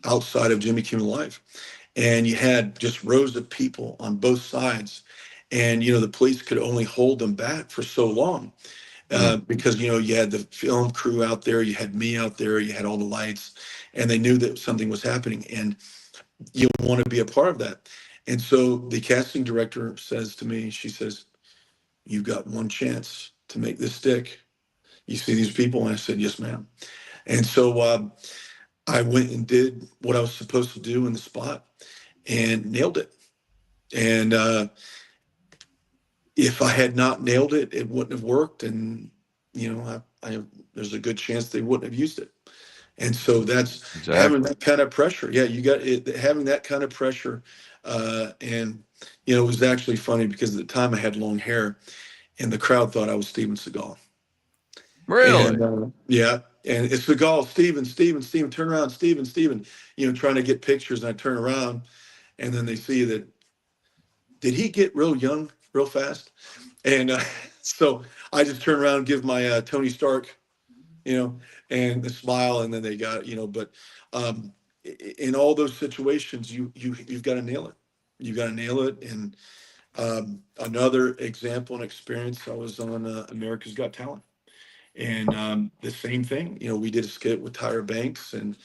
outside of Jimmy Kimmel Live. And you had just rows of people on both sides. And, the police could only hold them back for so long because, you had the film crew out there, you had me out there, you had all the lights, and they knew that something was happening. And you want to be a part of that. And so the casting director says to me, she says, you've got one chance to make this stick. You see these people? And I said, yes, ma'am. And so I went and did what I was supposed to do in the spot and nailed it. And if I had not nailed it, it wouldn't have worked. And, there's a good chance they wouldn't have used it. And so that's having that kind of pressure. Yeah, you got it, having that kind of pressure. And, it was actually funny because at the time I had long hair and the crowd thought I was Steven Seagal. Really? And, yeah. And it's Seagal, Steven, turn around, Steven, trying to get pictures. And I turn around and then they see that, did he get real young real fast? And so I just turn around and give my Tony Stark, and the smile, and then they got, but in all those situations, you've got to nail it. You've got to nail it. And another example and experience, I was on America's Got Talent. And the same thing, we did a skit with Tyra Banks, and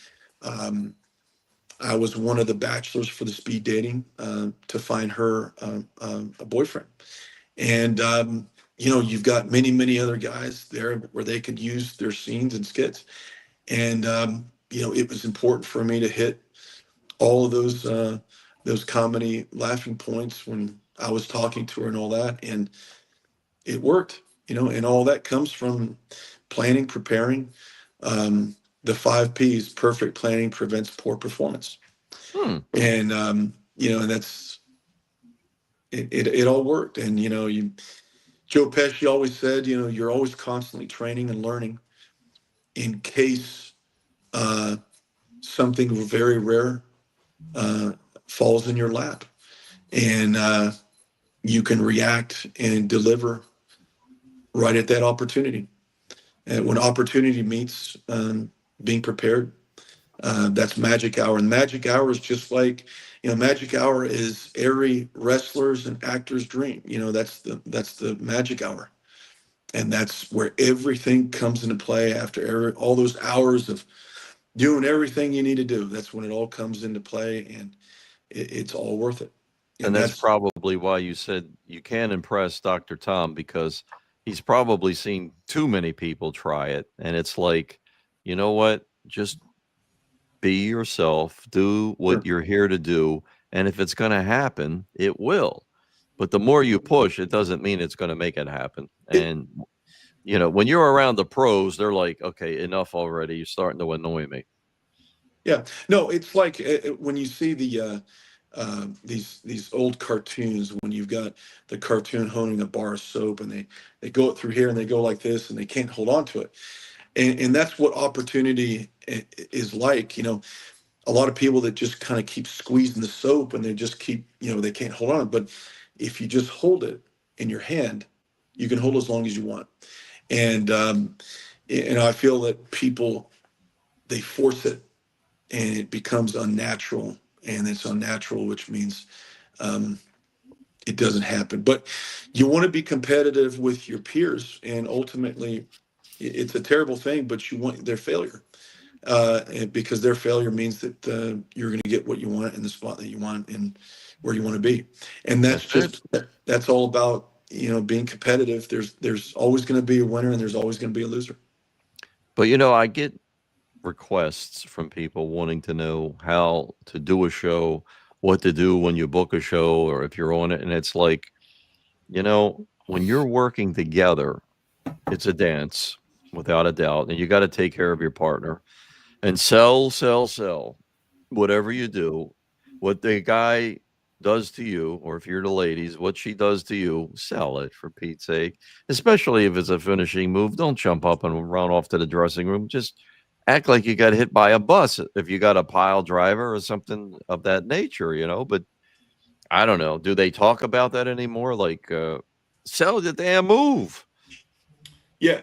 I was one of the bachelors for the speed dating to find her a boyfriend. And, you've got many, many other guys there where they could use their scenes and skits. And, it was important for me to hit all of those comedy laughing points when I was talking to her and all that. And it worked, and all that comes from planning, preparing, the 5 P's: perfect planning prevents poor performance. And, and that's, it all worked. And, Joe Pesci always said, you're always constantly training and learning in case something very rare falls in your lap, and you can react and deliver right at that opportunity. And when opportunity meets being prepared, that's magic hour. And magic hour is just like, magic hour is every wrestler's and actor's dream. That's the magic hour. And that's where everything comes into play after all those hours of doing everything you need to do. That's when it all comes into play, and it's all worth it. And that's probably why you said you can't impress Dr. Tom, because he's probably seen too many people try it. And it's like, you know what? Just be yourself, do what you're here to do. And if it's going to happen, it will. But the more you push, it doesn't mean it's going to make it happen. And, when you're around the pros, they're like, okay, enough already. You're starting to annoy me. Yeah. No, it's like when you see these old cartoons, when you've got the cartoon holding a bar of soap, and they go through here and they go like this and they can't hold on to it. And that's what opportunity is like. A lot of people that just kind of keep squeezing the soap and they just keep, they can't hold on. But if you just hold it in your hand, you can hold as long as you want. And I feel that people, they force it, and it becomes unnatural, and it's unnatural, which means it doesn't happen. But you want to be competitive with your peers, and ultimately it's a terrible thing, but you want their failure, because their failure means that you're going to get what you want in the spot that you want and where you want to be. And that's all about, being competitive. There's always going to be a winner, and there's always going to be a loser. But I get requests from people wanting to know how to do a show, what to do when you book a show, or if you're on it. And it's like, when you're working together, it's a dance without a doubt. And you got to take care of your partner and sell, whatever you do, what the guy does to you, or if you're the ladies, what she does to you, sell it, for Pete's sake, especially if it's a finishing move. Don't jump up and run off to the dressing room. Just act like you got hit by a bus if you got a pile driver or something of that nature, but I don't know. Do they talk about that anymore? Like, sell the damn move. Yeah.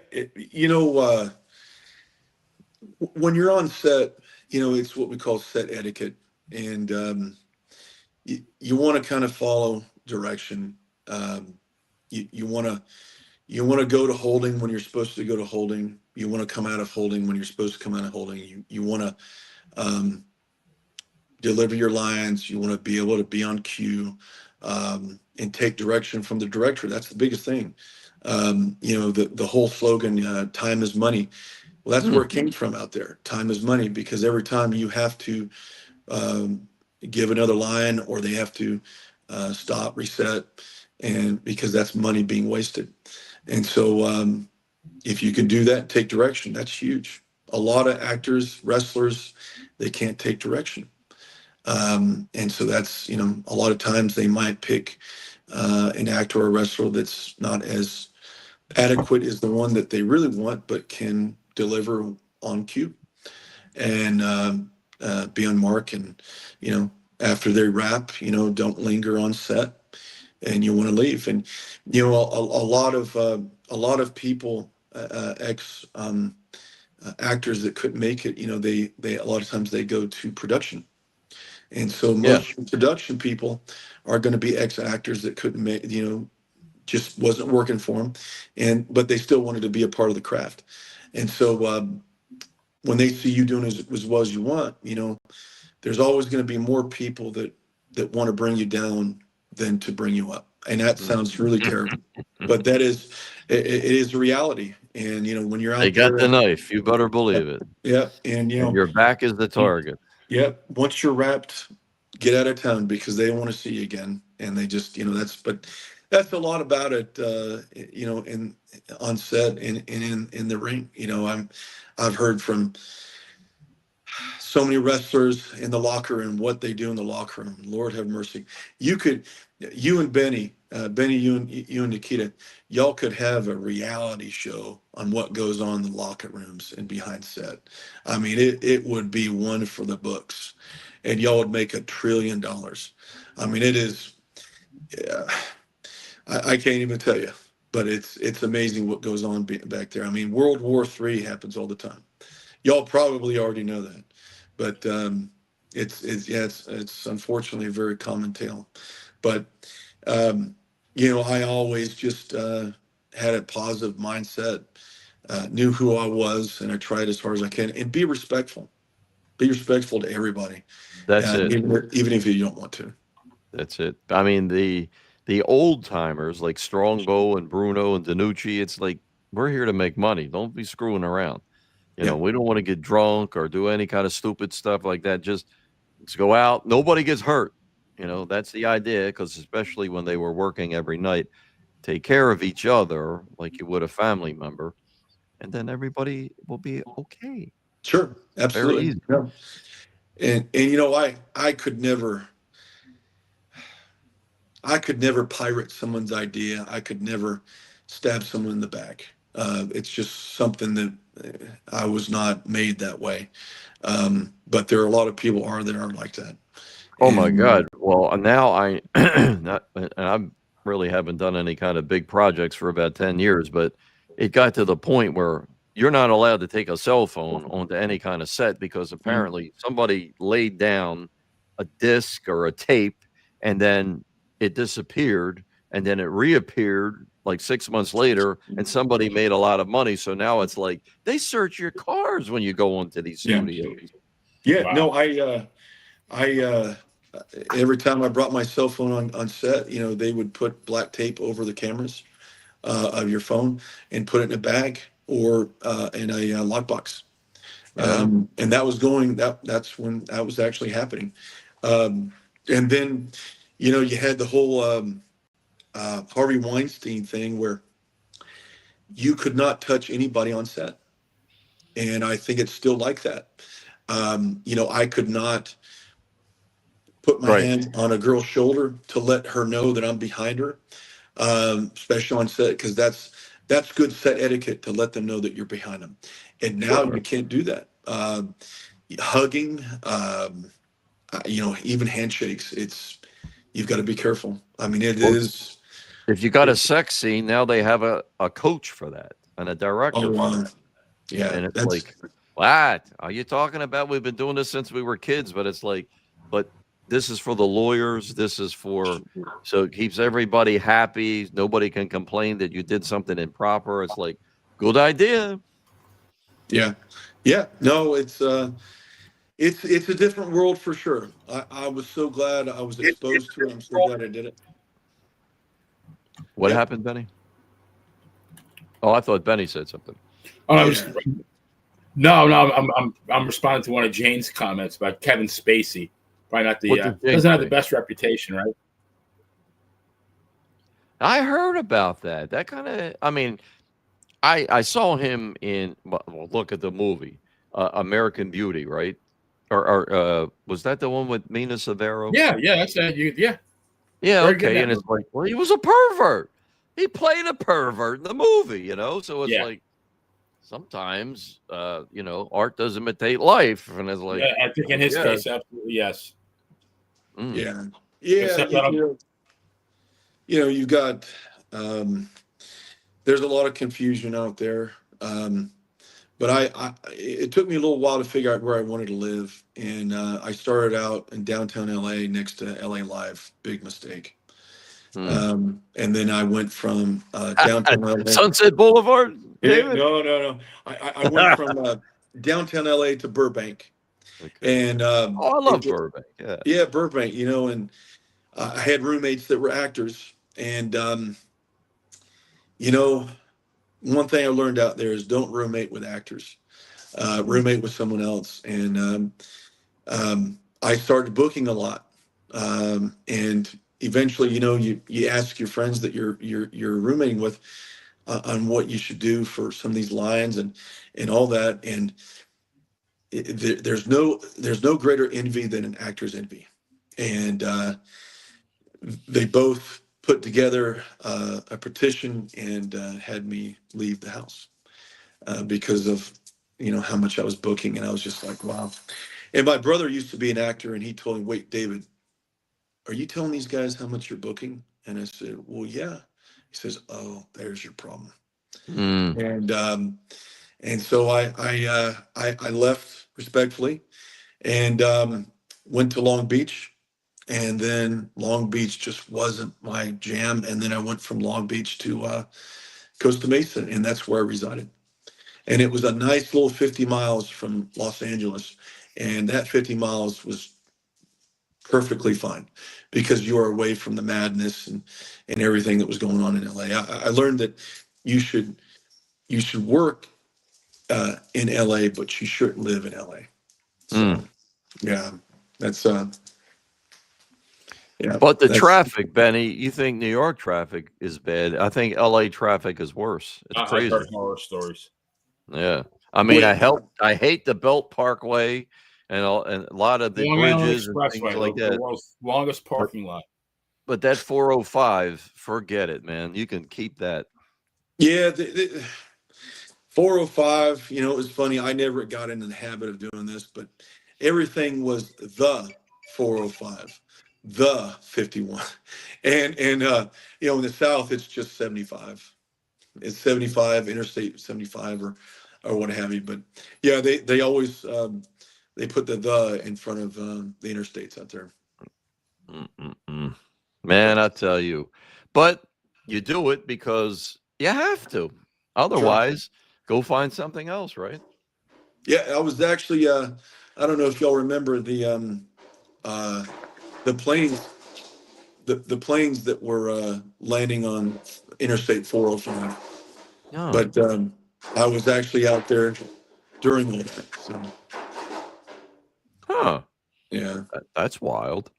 When you're on set, it's what we call set etiquette. And you want to kind of follow direction. You want to go to holding when you're supposed to go to holding. You want to come out of holding when you're supposed to come out of holding. You want to deliver your lines. You want to be able to be on cue, and take direction from the director. That's the biggest thing. The whole slogan, time is money. Well, that's where it came from out there. Time is money, because every time you have to give another line, or they have to stop, reset, and because that's money being wasted. And so if you can do that, take direction, that's huge. A lot of actors, wrestlers, they can't take direction. And so that's, a lot of times they might pick an actor or a wrestler that's not as adequate as the one that they really want, but can deliver on cue and be on mark. And, after they wrap, don't linger on set, and you want to leave. And, a lot of people, ex actors that couldn't make it, they a lot of times they go to production. And so most production people are going to be ex actors that couldn't make, just wasn't working for them, but they still wanted to be a part of the craft. And so when they see you doing as well as you want, there's always going to be more people that want to bring you down than to bring you up. And that sounds really terrible, but it is a reality. And when you're out they got there, the knife, you better believe it. Yeah. And your back is the target. Yep. Once you're wrapped, get out of town, because they don't want to see you again. And they just, that's a lot about it, in on set and in the ring. I've heard from so many wrestlers in the locker room, what they do in the locker room. Lord have mercy. You and Benny, you and Nikita, y'all could have a reality show on what goes on in the locker rooms and behind set. I mean, it would be one for the books, and y'all would make $1 trillion. I mean, it is. Yeah, I can't even tell you, but it's amazing what goes on back there. I mean, World War III happens all the time. Y'all probably already know that, but it's unfortunately a very common tale. But I always just had a positive mindset, knew who I was, and I tried as hard as I can, and be respectful. Be respectful to everybody. That's it. Even if you don't want to. That's it. I mean, the old timers like Strongbow and Bruno and Danucci, it's like, we're here to make money. Don't be screwing around. We don't want to get drunk or do any kind of stupid stuff like that. Just let's go out. Nobody gets hurt. That's the idea, because especially when they were working every night, take care of each other like you would a family member, and then everybody will be okay. Sure. Absolutely. Yeah. And I could never pirate someone's idea. I could never stab someone in the back. It's just something that I was not made that way. But there are a lot of people that are like that. Oh my God. Well, now not, and really haven't done any kind of big projects for about 10 years, but it got to the point where you're not allowed to take a cell phone onto any kind of set because apparently somebody laid down a disc or a tape and then it disappeared and then it reappeared like 6 months later and somebody made a lot of money. So now it's like they search your cars when you go into these studios. Yeah, Wow. no, I every time I brought my cell phone on set, you know, they would put black tape over the cameras of your phone and put it in a bag or in a lockbox. And that was that's when that was actually happening. And then, you know, you had the whole Harvey Weinstein thing where you could not touch anybody on set. And I think it's still like that. You know, I could not put my hand on a girl's shoulder to let her know that I'm behind her, especially on set, because that's good set etiquette to let them know that you're behind them. And now you can't do that. Hugging, you know, even handshakes. You've got to be careful. I mean, it is. If you got a sex scene, now they have a coach for that and a director. Yeah, and it's like, what are you talking about? We've been doing this since we were kids, but it's like, but this is for the lawyers. This is for, so it keeps everybody happy. Nobody can complain that you did something improper. It's like, good idea. Yeah. Yeah. No, it's a different world for sure. I was so glad I was exposed to it. I'm so glad I did it. What happened, Benny? Oh, I thought Benny said something. Oh, no, I'm responding to one of Jane's comments about Kevin Spacey. Probably not the doesn't have the best reputation, right? I heard about that. That kind of, I mean, I saw him in. Well, look at the movie, American Beauty, right? Or was that the one with Mina Severo? Yeah, that's that. Yeah. Very okay. And it's like, well, he was a pervert. He played a pervert in the movie, you know. So it's like sometimes, you know, art does imitate life, and it's like, I think in his case, absolutely yes. Yeah. You know, you've got. There's a lot of confusion out there. But it took me a little while to figure out where I wanted to live. And I started out in downtown LA next to LA Live. Big mistake. And then I went from downtown LA. Sunset Boulevard? No. I went from downtown LA to Burbank. Okay. And I love Burbank. Yeah, Burbank, you know, and I had roommates that were actors. And, you know, one thing I learned out there is don't roommate with actors, roommate with someone else. And I started booking a lot. And eventually, you know, you ask your friends that you're roommating with on what you should do for some of these lines and all that. And there's no greater envy than an actor's envy. And they both put together a petition and had me leave the house because of, you know, how much I was booking. And I was just like, wow. And my brother used to be an actor, and he told me, wait, David, are you telling these guys how much you're booking? And I said, well, yeah. He says, oh, there's your problem. And so I left respectfully and went to Long Beach. And then Long Beach just wasn't my jam. And then I went from Long Beach to Costa Mesa, and that's where I resided. And it was a nice little 50 miles from Los Angeles. And that 50 miles was perfectly fine because you are away from the madness and everything that was going on in LA. I learned that you should work in LA, but you shouldn't live in LA. So, yeah, that's yeah. But the traffic, Benny, you think New York traffic is bad? I think LA traffic is worse. It's crazy. I've heard horror stories. Yeah, I mean, I hate the Belt Parkway and a lot of the bridges and things like that. The world's longest parking lot. But that 405, forget it, man. You can keep that. Yeah, the 405. You know, it was funny. I never got into the habit of doing this, but everything was the 405. the 51. And in the South, it's just 75. It's 75, Interstate 75 or what have you. But yeah, they always, they put the in front of the interstates out there. Man, I tell you. But you do it because you have to. Otherwise, go find something else, right? Yeah, I was actually, I don't know if y'all remember the planes, the planes that were landing on Interstate 405. Yeah. But I was actually out there during all that. So, Huh. yeah. That's wild.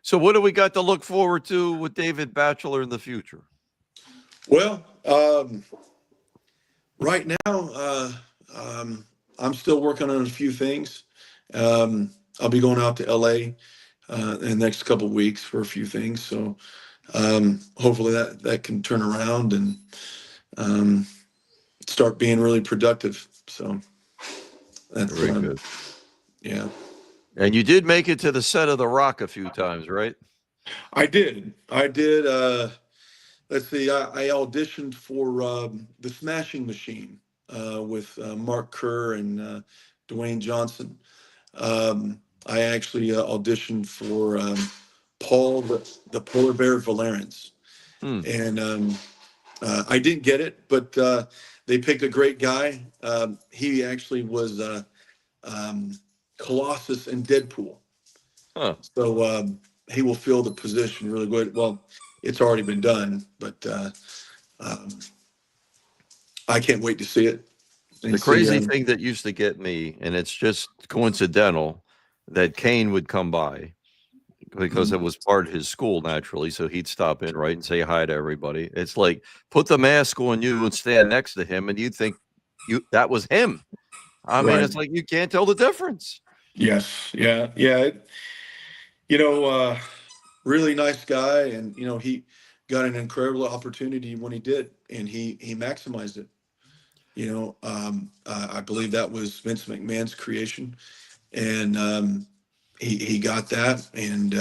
So what do we got to look forward to with David Batchelor in the future? Well, right now, I'm still working on a few things. I'll be going out to LA in the next couple of weeks for a few things. So hopefully that can turn around and start being really productive. So that's very good. Yeah. And you did make it to the set of The Rock a few times, right? I did. Let's see. I auditioned for the Smashing Machine with Mark Kerr and Dwayne Johnson. I actually auditioned for Paul the Polar Bear Valerians, and I didn't get it, but they picked a great guy. He actually was Colossus in Deadpool. Huh. So he will fill the position really good. Well, it's already been done, but I can't wait to see it. The crazy thing that used to get me, and it's just coincidental, that Kane would come by because it was part of his school naturally. So he'd stop in, right, and say hi to everybody. It's like, put the mask on you and stand next to him, and you'd think that was him. I mean, it's like you can't tell the difference. Yes. Yeah. Yeah. Really nice guy. And, he got an incredible opportunity when he did, and he maximized it. I believe that was Vince McMahon's creation, and he got that. And,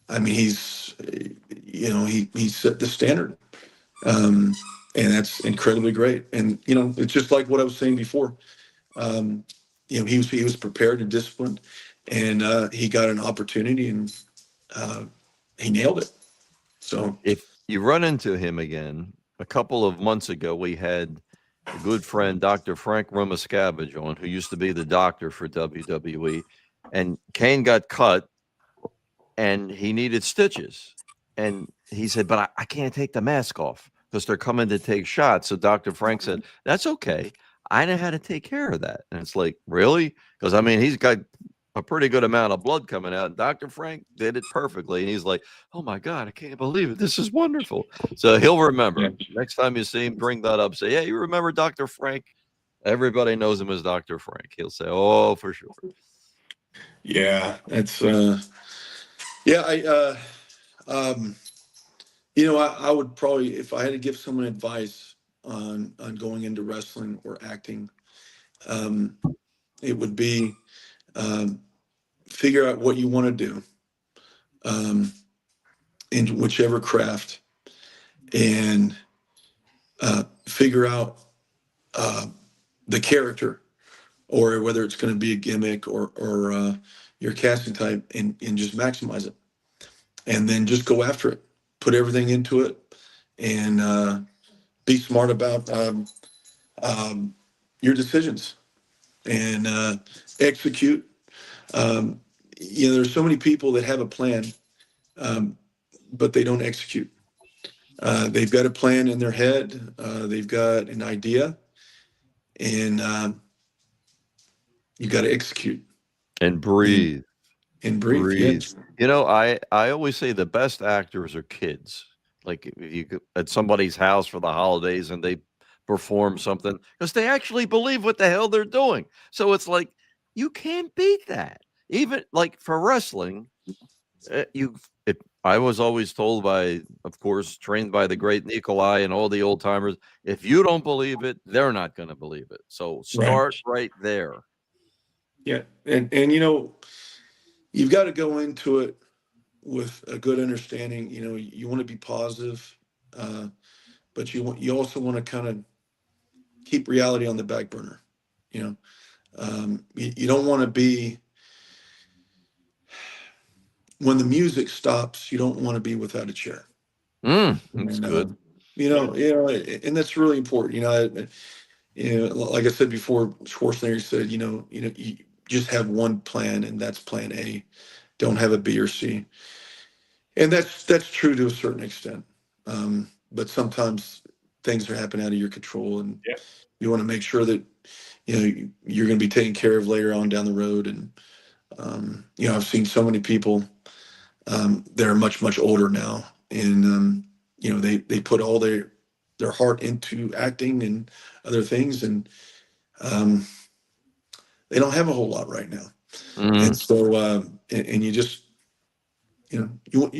I mean, he set the standard. And that's incredibly great. And, it's just like what I was saying before. He was prepared and disciplined, and he got an opportunity, and he nailed it. So if you run into him again, a couple of months ago, we had a good friend, Dr. Frank Rumascavage, on, who used to be the doctor for WWE, and Kane got cut and he needed stitches. And he said, but I can't take the mask off because they're coming to take shots. So Dr. Frank said, that's okay. I know how to take care of that. And it's like, really? Because, I mean, he's got a pretty good amount of blood coming out. And Dr. Frank did it perfectly. And he's like, oh, my God, I can't believe it. This is wonderful. So he'll remember. Next time you see him, bring that up. Say, yeah, you remember Dr. Frank? Everybody knows him as Dr. Frank. He'll say, oh, for sure. Yeah, that's I would probably, if I had to give someone advice on going into wrestling or acting, it would be figure out what you want to do in whichever craft, and figure out the character, or whether it's going to be a gimmick or your casting type, and just maximize it, and then just go after it. Put everything into it, and be smart about your decisions, and execute. There's so many people that have a plan, but they don't execute. They've got a plan in their head. They've got an idea, and you got to execute and breathe. And breathe. Yes. I always say the best actors are kids. Like if you at somebody's house for the holidays and they perform something because they actually believe what the hell they're doing. So it's like you can't beat that. Even like for wrestling, I was always told by, of course, trained by the great Nikolai and all the old timers, if you don't believe it, they're not going to believe it. So start right there. Yeah, and you've got to go into it with a good understanding. You want to be positive, but you also want to kind of keep reality on the back burner. You don't want to be, when the music stops, you don't want to be without a chair. That's And, good. And that's really important. Like I said before, Schwarzenegger said, you just have one plan, and that's plan A. Don't have a B or C. And that's true to a certain extent. But sometimes things are happening out of your control, and you want to make sure that you're going to be taken care of later on down the road. And I've seen so many people that are much, much older now, and they put all their heart into acting and other things, and they don't have a whole lot right now. And so and you just you want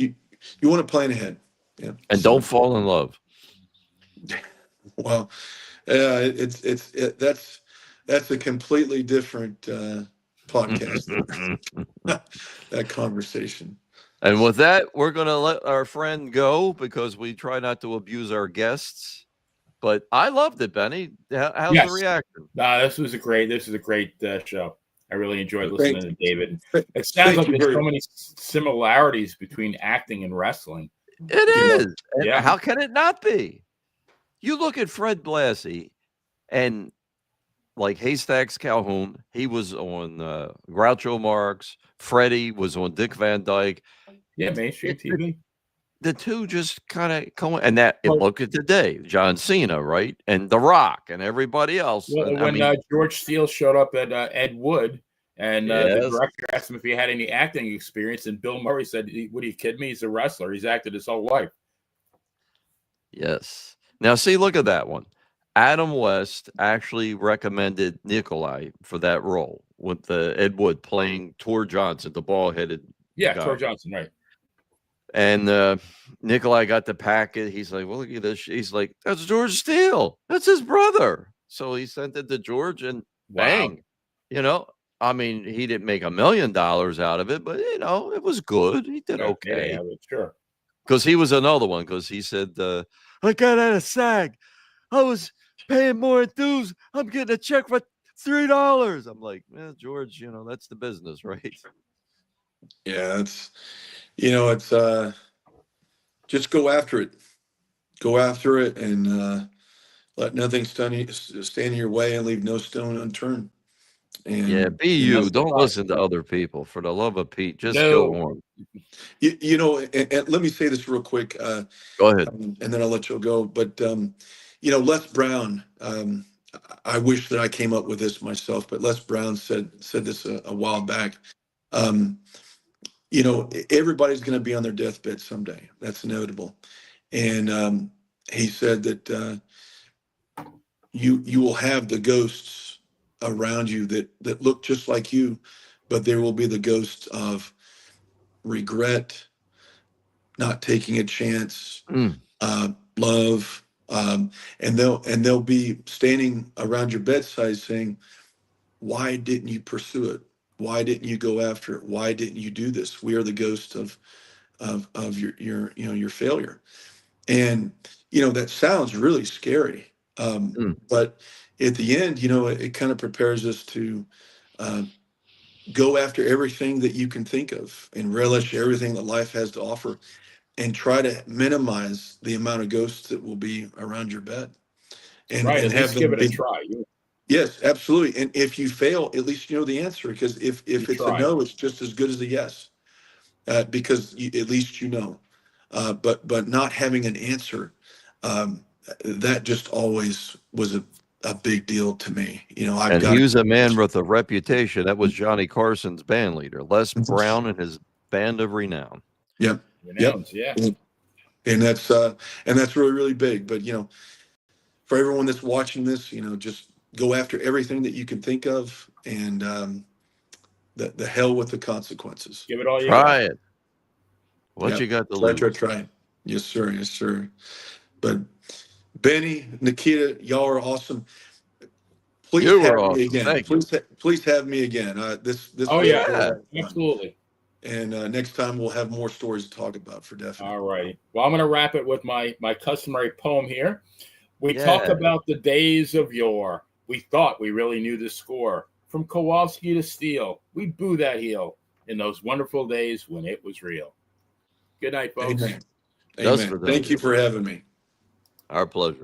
to plan ahead. And don't fall in love. Well, that's a completely different podcast. That conversation. And with that, we're going to let our friend go because we try not to abuse our guests. But I loved it, Benny. How's the reaction? This was a great show. I really enjoyed listening to David. It sounds like there's so many similarities between acting and wrestling. It is. Yeah. How can it not be? You look at Fred Blassie and like Haystacks Calhoun, he was on Groucho Marx. Freddie was on Dick Van Dyke. Yeah, mainstream TV. The two just kind of come, and look at today, John Cena, right, and The Rock, and everybody else. Well, when George Steele showed up at Ed Wood, and the director asked him if he had any acting experience, and Bill Murray said, "What are you kidding me? He's a wrestler. He's acted his whole life." Yes. Now, see, look at that one. Adam West actually recommended Nikolai for that role with Ed Wood playing Tor Johnson, the bald-headed guy. Tor Johnson, right. And Nikolai got the packet. He's like, well, look at this. He's like, that's George Steele. That's his brother. So he sent it to George, and bang. I mean, he didn't make $1 million out of it, but, it was good. He did okay. Yeah, sure. Because he was another one, because he said, I got out of SAG. I was paying more in dues. I'm getting a check for $3. I'm like, George, that's the business, right? Yeah, it's just go after it. Go after it, and let nothing stand in your way, and leave no stone unturned. And be you. Don't listen to other people. For the love of Pete, just go on. And let me say this real quick. Go ahead. And then I'll let you go. But, Les Brown, I wish that I came up with this myself, but Les Brown said this a while back. Everybody's going to be on their deathbed someday. That's inevitable. And he said that you will have the ghosts around you that look just like you, but there will be the ghosts of regret, not taking a chance, love, and they'll be standing around your bedside saying, why didn't you pursue it? Why didn't you go after it? Why didn't you do this? We are the ghosts of your failure. And that sounds really scary, but at the end, it kind of prepares us to go after everything that you can think of and relish everything that life has to offer, and try to minimize the amount of ghosts that will be around your bed. And have give it a try. Yes, absolutely. And if you fail, at least you know the answer, because if it's a no, it's just as good as a yes, because at least you know. But not having an answer, that just always was a big deal to me. He was a man with a reputation. That was Johnny Carson's band leader, Les Brown, and his band of renown. Yep. Renowns, yeah. And that's really, really big. But for everyone that's watching this, just go after everything that you can think of, and the hell with the consequences. Give it all you got. It. What you got to lose? Try it. Yes, sir. Yes, sir. But Benny, Nikita, y'all are awesome. Please have me again. Please have me again. This. Oh yeah, absolutely. And next time we'll have more stories to talk about for definite. All right. Well, I'm going to wrap it with my customary poem here. We talk about the days of yore. We thought we really knew the score. From Kowalski to Steele, we boo that heel in those wonderful days when it was real. Good night, folks. Amen. Amen. Thank you for having me. Our pleasure.